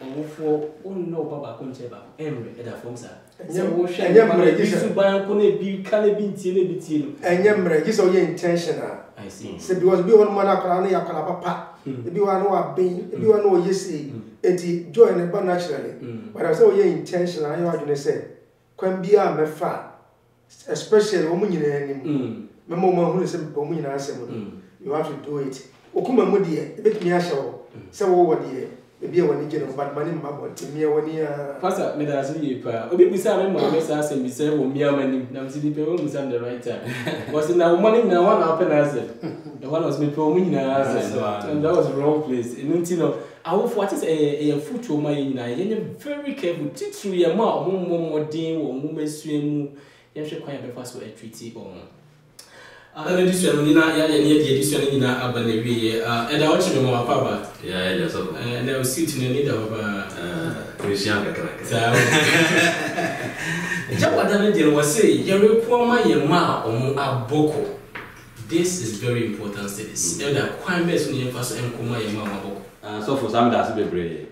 ɔwofo onno baba ko nche ba emre ɛda fom sa sɛ wo hwɛ ɛnyɛ mmerɛ gye sɛ ban ko na bi ka na bi ntie na bi tie no ɛnyɛ mmerɛ gye sɛ ɔyɛ intentional I see sɛ because bi wɔn mana akara no yɛ akara papa ebi wa no wa ben ebi wa no ɔyɛ sei enti joy ne ba naturally but sɛ ɔyɛ intentional ayɛ wadwene sɛ kwan bi a mɛfa especially wɔn nyinaa anim mɛma wɔn ahunu sɛ wɔn nyinaa asɛm no you have to do it okuma mu deɛ ebetumi ahyɛ wɔ sɛ wɔwɔ deɛ ebi a wɔn gye no but mani mma bɔ ntumi a wɔn a pastor me da so yɛ pa obi bisa me ma me sa asɛm bi sɛ wɔ mmea manim na msi di pe wɔn musa the right time was na wɔn mani na wɔn apɛ na asɛm the one was me pe wɔn nyinaa asɛm and that was the wrong place enu nti no awofo ate sɛ ɛyɛ futuo ma yɛ nyinaa yɛnyɛ very careful titiri yɛ ma ɔmo mmɔden wɔ ɔmo mesua mu yɛhwɛ kwan yɛbɛfa so atreat ɔmo ana disua no nyina ya yɛ ne disua no nyina aba na wie ɛda wɔkye me ma papa ba ya so na o sit na ni da papa Christian kakra saa jawada no de no wɔse yɛrekɔ ma yɛ ma ɔmo aboko this is very important studies ɛda kwan bɛ so ne yɛfa so ɛnkɔma yɛ ma ɔmo aboko so for some that be bebree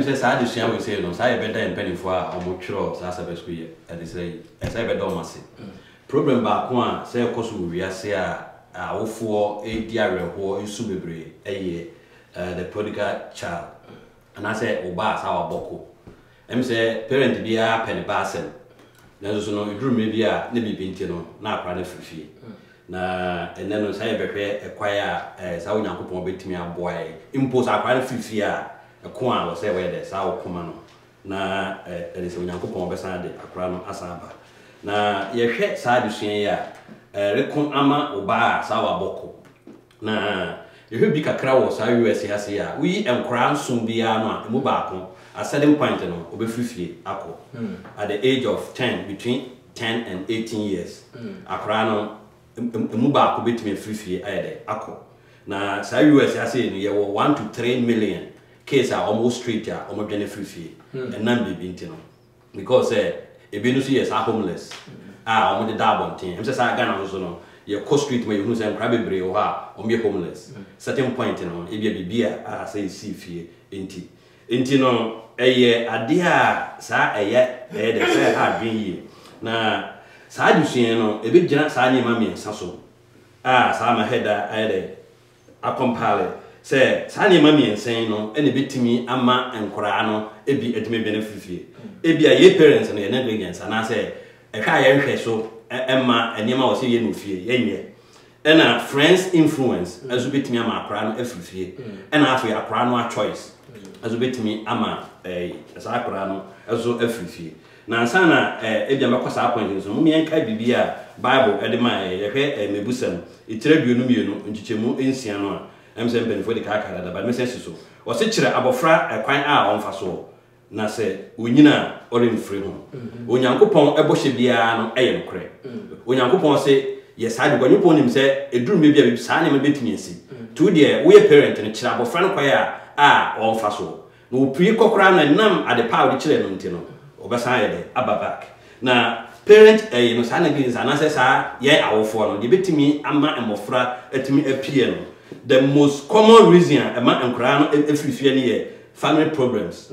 say saa disua we say no saa yɛ bɛda mpanifo a ɔmo twerɛ saa sɛ bɛ so yɛ ɛde sɛ ɛsɛ bɛda ɔmo ase problem ba ko a say koso wiase a awofo edi awerɛho esu bebree ɛyɛ the prodigal child and I say oba sa waboko say parent bia pene ba asem na so no eduru me bia na bibi nti no na akra na frifie na ene no say behwe ekwan a sa onyankopon betimi aboa impose akra na frifie a ɛko a wo say we de sa wokoma no na ɛde sɛ onyankopon bɛsan de akra no asaba na yɛhwɛ saa adesua yi a rekon ama oba sa waboko na yɛhwɛ bi kakra wɔ saa US ase a wi enkora nsom bia no a emu baako a certain point no obefrifie akɔ at the age of 10 between 10 and 18 years akra no emu baako betime frifie ayɛde akɔ na saa US ase no yɛwɔ 1 to 3 million case a almost straight a ɔmodwene frifie ɛnam bibi ntino because ebi no so yɛ saa homeless a ɔmode da abɔnten ɛm sɛ saa Ghana so no ye co street ma yehunu sɛ nkra bebree wɔ ha ɔmo homeless certain point no ebia bibia a sɛ si fie enti no ɛyɛ ade a saa ɛyɛ de sɛ ha adwen yie na saa adusua no ebi gyina saa nyema miɛnsa so a saa ma heda ɛde akompale sɛ saa nyema miɛnsa no ɛne betimi ama nkora no ebi etimi benefit ebia ye parents no ye negligence na sɛ ɛhwa yɛ hwɛ so Emma and Yama was here no fear, and a friend's influence as a bit me ama crown every fear, and after a crown choice as a bit me ama a crown as so every fear. Now, Sana, Ediamacosa appointments, Mummy and Kaibia, Bible, Edema, a Mebusam, it read you no, and Chichemu in Siano, I'm saying for the Kakada, but Mrs. So, or such a abofra a quine hour on Faso. Na se unyina ore mfiri ho onyankopon ebɔhye bia no ɛyɛ nokre onyankopon se yes ade gwanipon nim se eduru me bia saa ne me betumi asi to de we parent no kyira abɔfra no kwae a ɔmfa so na opui kokora na nam ade pa ode kyire no ntino obesan yɛ de ababak na parent no saa na gins ana se saa yɛ awofo no de betumi ama emofra atumi apie no the most common reason ama nkora no efirifie ne yɛ family problems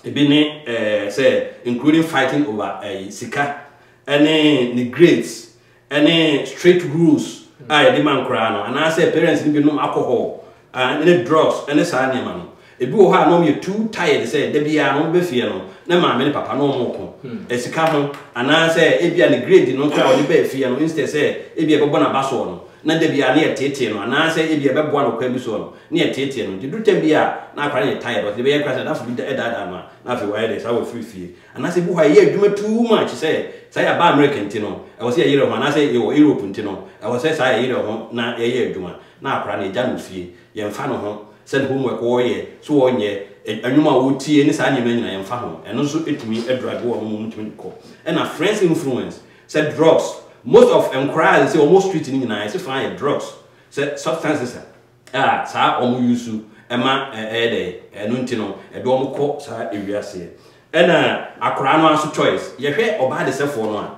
ebi ne say including fighting over sika any grades any straight rules the man kra no and I say parents ni bi no alcohol any drugs any saa ne ma no ebi wo ha no me too tired say da bia no be fie no na ma me ne papa no mo ko sika ho and I say ebi ne grade no kra wo be fie no instead say ebi be bona baso no na da bia ne tete no and I say ebi be boa no kwa bi so no ne tete no di tem bia na akwa ne tired but the be kra say that for the dad no na fi why this I will free fee and I say bu ha ye adwuma too much say ya ba American tino I was here Europe and I say you Europe tino I was say say Europe na ye adwuma na akra ne ja no fie ye mfa no ho send homework wo ye so wonye anwuma wo tie ne saa nyema nyina yemfa ho eno so etumi drug wo mo mutumi ko and a friends influence said drugs most of enquiries say almost street ni nyina say find drugs say substances saa omo use ema eno ntino edo omo ko saa ewiase ena akora no aso choice ye hwe oba de sefo no a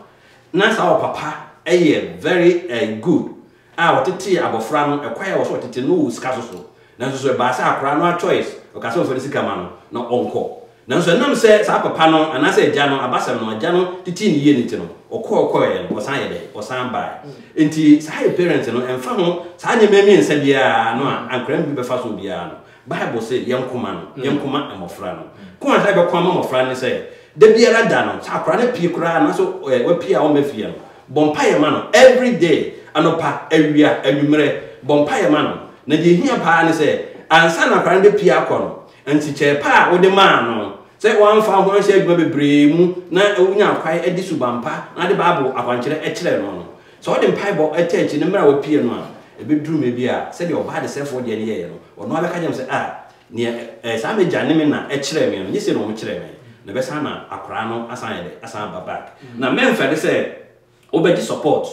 na saa papa very good wotete abofra no ekwaya wo so wotete no sika so nanso so ba sa akora no a choice o ka so for sika ma no na onko nanso nam se sa papa no anase agya no abasam no agya no titi ni ye nti no okọ no osan ye de osan ba enti sa parents no emfa ho sa nya memi nsa bia no a ankra bi be fa so bia no bible say yenkoma no yenkoma amofra no ko an sa be kwa amofra no say de biara da no sa akora na pie kura na so wa pie a o mafia no bompa ye ma no every day anopa awia anwumere bompa ye ma no na de hia pa ne say ansa na akora de pie akọ no enti che pa wo de ma no say one fa ho hye adwuma bebre mu na unya akwai edi subampa na de bible akwankere ekire no so wo de bible etechi ne mra wo pie no a ebeduru me bia say de oba de sefo de ne ye no ono abeka jam say ne sa me jane me na ekire me no nyese no mo kire me na be sa na akora no asan ye de asan babak na memfa de say obedi support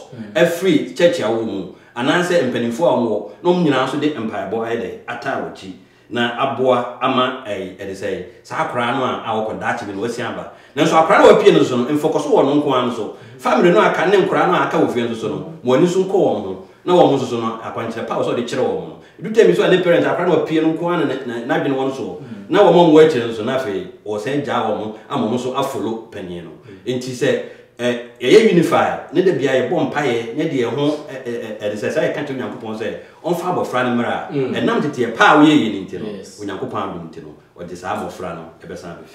free church a wo mu ananse mpanimfo a wo no nyina so de empire boy de atawochi na aboa ama de say sa akora no a awoko dachi bi no wasiamba nanso akora no wapie no so no mfocus wo no nko an so family no aka ne nkora no aka wo fie so no mo ani so nko wo ho na wo mo so no akwankyere pa so de kire wo no edutemi so ne parent akora no wapie no nko an na dwene won so na wo mo nwo akire so na fe o sen ja wo mo amomo so afolo panyin no enti se ye unify ne de bia ye bom paye ne de ho de say kan to nyankopon say on fa abofra ne mra enam tete pa wo ye ni ntino onyankopon adu ntino o de sa abofra no e be san be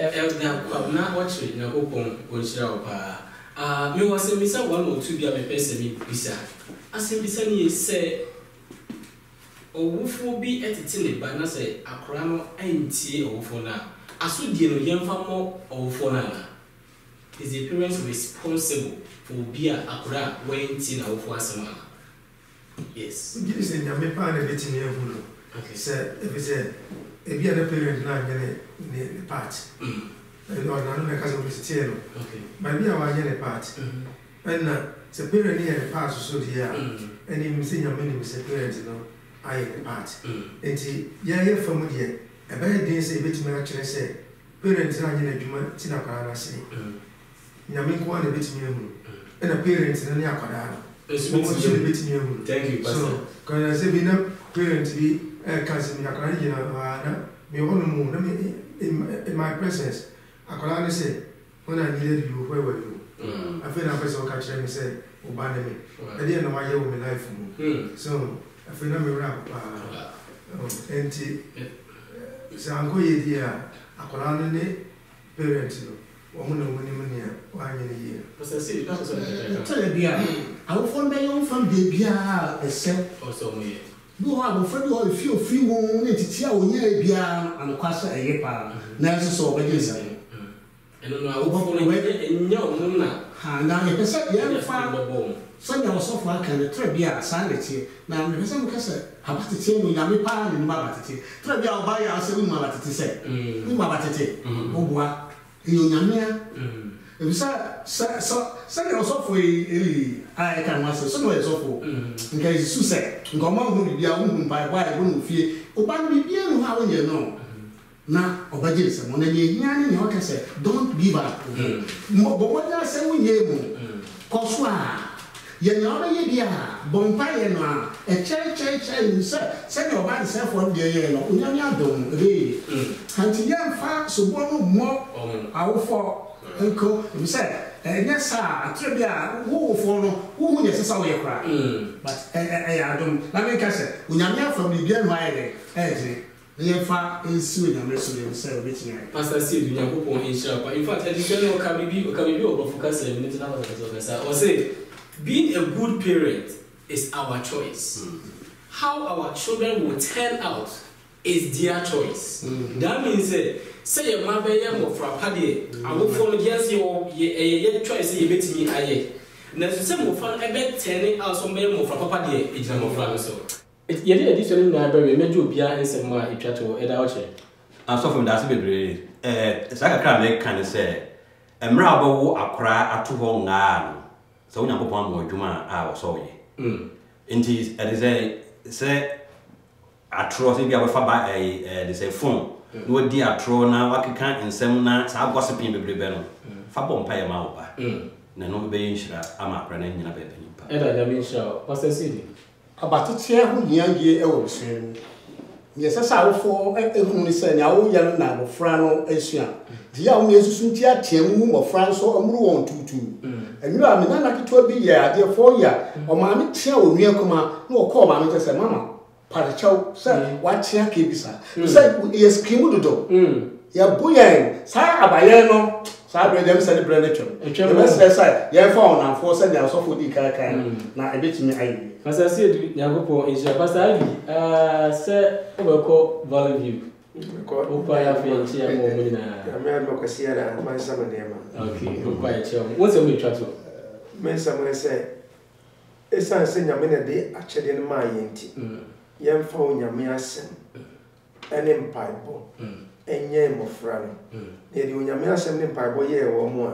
na watch nyankopon o shira o pa me was me say one or two bia me pese mi bisa asem bisa ni say owufo bi etete ne ba na say akora no antie owufo na asodie no yemfa mo owufo na is the parents responsible for being akura when teen or for asama? Yes. Give us a nyame pa na betimi ehunu. Okay. Say if it's a be a parent na nyane part. No na no ka so be no. Okay. But be a wa nyane part. And na se parent ni part so dia. And him say nyame ni se parent no I part. Enti ye from dia. E be dey say betimi a kire say parents na nyane adwuma tina kwa na say. Nyame ko na betimi ehunu. And a parents na ne akwada no. Thank you, Pastor. So, can I say, be parents be cancer me? I can't me on the moon in my presence. I can say, when I needed you, where were you? I feel a person catch me say, Obana me. I didn't know my year with my life. So, I feel I'm a rap. And so I'm going here. I can parents. Tell you, I will find my own from the Bia, a set or so. No, I will find you a few to tell you, Bia, and a quasa a yepa. Now, so obedience. And I will go away in your moon. Now, you said, yeah, found the bone. Sunday was so far can the Trebia sanity. Now, the person can say, how about the team with Yami Pan and Mabatati? Trebia buy us in Mabatati say, Mabatati, Oboa. Nyamia ebisa sa na so for eli ai kan wase so no so for nka isu se nka ma hu bibia hu mpa ba e hu fie oba no bibia no ha wonye no na obaje se mo na ye nya ne o ka se don't give up mo bo ja se wonye mu ko so a ye nya oba ye bia bompa ye no a e che ni se ne oba se for de ye no onyamia dom ebe hanti ya fa so bo no mo awofo enko we say yes sir atrebia wo fo no wo hu yesesa wo ye kra but adom na me ka se onyamia from the bia no aye de ye fa ensu onyamia so dem say obetia Pastor Sid Yakopon inshallah in fact education o ka bibi o focus a minute na o say being a good parent is our choice. How our children will turn out is their choice. That means say your mother yam for a paddy, I will follow yes your choice you bet me aye. Now some of fun a bet turning out some more for papa dear, it's no more so. Yet addition in library, made you be and some more each other at our chair. so from that bebre saka kra me kan say emra obawo akora ato ho nga no so onyankopon am odwuma a so ye enti say atro say bia we fa ba they say phone no di atro na wakeka ensem na sa gossiping bebrebe no fa bompa ye ma oba na no be yinshira ama akora na nyina be nyimpa eda ya me sha pastor Sidi abatete ho hiangie ewo bisem ye sesa awofo ehunu ni se na wo yalo na mofra no asua dia wo yesusu nti atiamu mofra so amuru won tutu enyu a me na kitwa bi ye ade 4 year o ma me tia onua kuma na o call ma me tese mama parichau se wa tia ke bisa se ye skimu dodo ya buyen sa abaye no sa bre dem se ni bre ne twem e be se sai ye fa on afo se dia so fo di kaka na ebetimi ayi Pastor Sidi Nyankopon Asia Pastor Ali say obeko Valley View opa ya fi nchi ya mo nyina me no kwasi ara man sama nema okay opa ya che won se me twa to men sama say esan se nyame na de achede no ma yenti yem fa onyame asem ene mpaibo enye mofra no na de onyame asem ne mpaibo ye wo mo a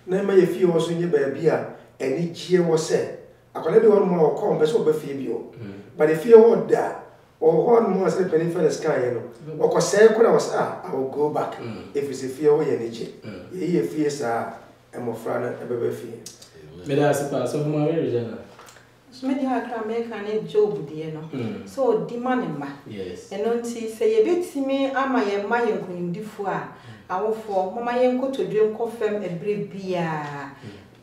na ma ye fi wo so nye ba bia eni gie wo se akwale bi won mo ko mbe so be fie bi o but if you order or one more say penny for the sky no o ko say ko na was I will go back if it's a fear we energy ye fear sa e mo fra na e be fie me da sipa so mo we regional so me di akra me kan e job die no so di man ma yes eno nti say ye betimi ama ye ma ye nkunimdifo a awofo mama ye nkotodwe nkofem ebre bia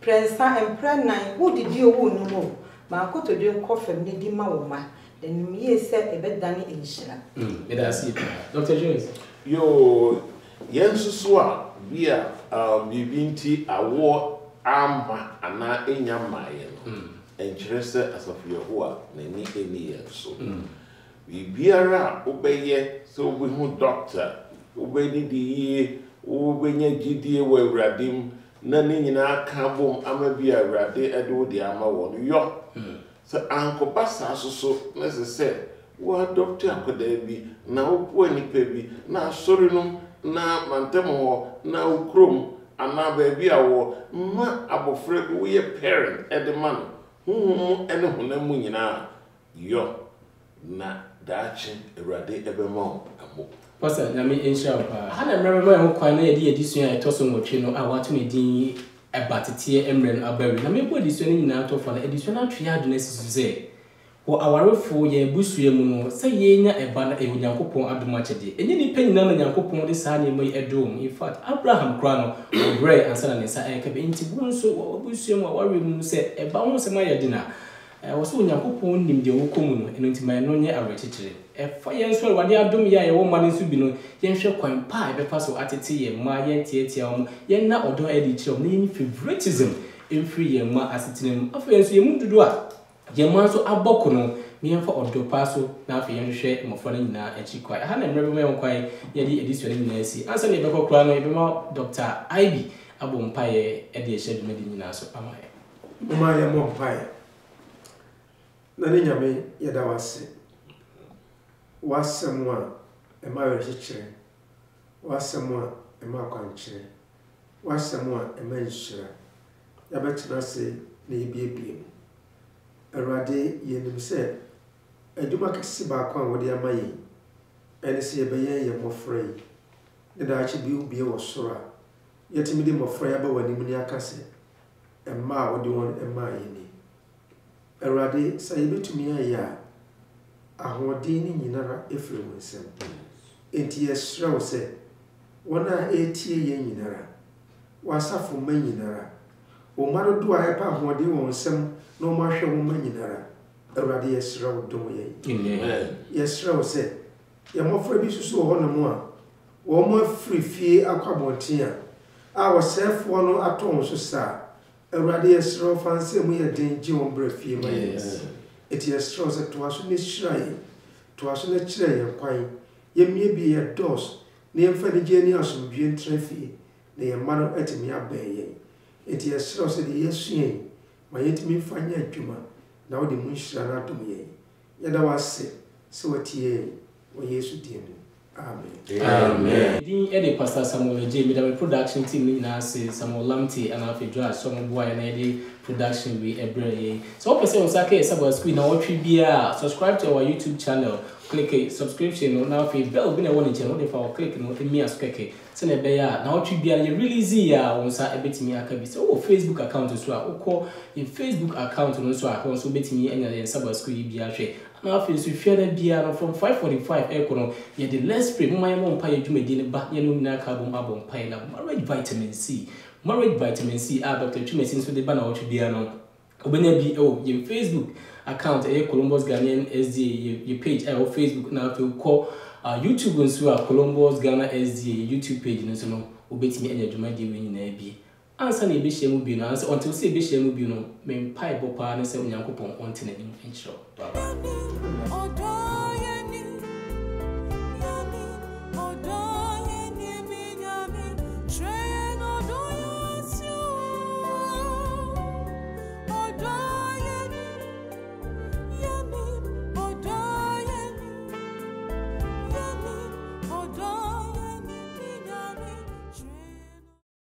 Prensa emprenan who did you no more? Ma koto de nkofem ne di ma wo ma. Den mi ye se ebedani enhira. Me da see Dr. Jones. Yo yensusu a bia bibinti awo amba ana enya maye no. Enkyerese asafio ho a na ni eni yenso. Bibiara obeye so we hu doctor obedi di obenya gidie wa awradim na ni nyina ka bom ama bi awrade edo di ama wo yo so anko basa so na se wa doctor akoda bi na wo nipa bi na sori no na mantem ho na ukrom ana ba bi awo ma abofra bi wo ye parent edman hu ene honamu nyina yo na dachi awrade ebemo amo Pastor nyame insha Allah hana mrebe ho kwan na yedi edisua etoso nwotwe no a wato medin ebatete emre no abawi na mebo edisua ni nyina to fa na edisua na twe aduna sisuze wo awarefo ye busua mu no se ye nya eba na Nyankopon adoma chede enye ni panyina na Nyankopon de saa ne mai edom in fact Abraham kra no obre ansana ne sa eka be nti bunso wo busua mu aware mu se eba ho se ma yedina wo so Nyankopon nim de wo komu no eno nti mai no nye awrechichire fa yenso wade adom ya ye wo mane so bi no yenhwe kwan pa e be fa so atete ye ma yentietia wo yen na odo edi chiro na yen favoritism every ye ma asetinem afa yenso ye mundudu a ye ma so aboko no me yenfa odo pa so na afa yenhwe mofo na nyina echi kwa ha na mrebe me kwan ye di edition ni nyina si ansa ne be kokra no e be ma Dr. Ivy abompa ye e de ehye dum di nyina so amaye ma ye mo pa ye na ni nyame ye da wase wasemwa ema rechire wasemwa ema kwanchire wasemwa ema nshira ya betina se na ebiebie Awurade yenim se aduma kesi ba kwa wode amaye ene se yebeye ye mofra yi ne da achi bi ubie wo sora yetimi de mofra ya ba wani mu ni akase ema wode won ema yi ni Awurade sa yebetumi ya ahodin ni nyinara efiri wonsem enti yesrew se wona etie ye nyinara wasafo ma nyinara o maro do a epa ahodin wonsem no ma hwe wo ma nyinara Awurade yesrew dom ye yesrew se ye mofra bi susu ho no mu a wo mo frifie akwabonten a wosefo no aton so sa Awurade yesrew fanse mu ye den ji won brafie ma it is strong that to us in Israel, to us in the Chile, quite, ye may be a dose, near for the genius of being traffic, near man at me obey. It is strong that yes, ye, my intimate fine juma, now the moon shall not to me. Yet I was sick, so at ye, when yes, you did. Amen. The Pastor Samuel J. Midame production team na say Samuel Lamte and Alfred Joa some boy and the production we every. So person on sake Sabbath School na watch bia subscribe to our YouTube channel. Click a subscription now if bell be na one channel if I click no me as keke. Se na be ya na watch bia you really see ya on sa ebetimi aka bi. So Facebook account so a ukọ in Facebook account no so a so betimi enya Sabbath School bia hwe. Now if you fear that beer from 5:45 econo, you the less spray. My mom pay you made in back yellow na carbon album pay na marriage vitamin C. Marriage vitamin C Dr. Chume since the banner what beer no. Obenya be your Facebook account Columbus Ghanaian SDA your page or Facebook now if you call YouTube and so Columbus Ghana SDA YouTube page no so no obeti me enya dwuma de wen na bi. Ansa na ebehye mu bi no ansa until say ebehye mu bi no me pai bopa na say onyankopon onte na nim intro. Bye bye.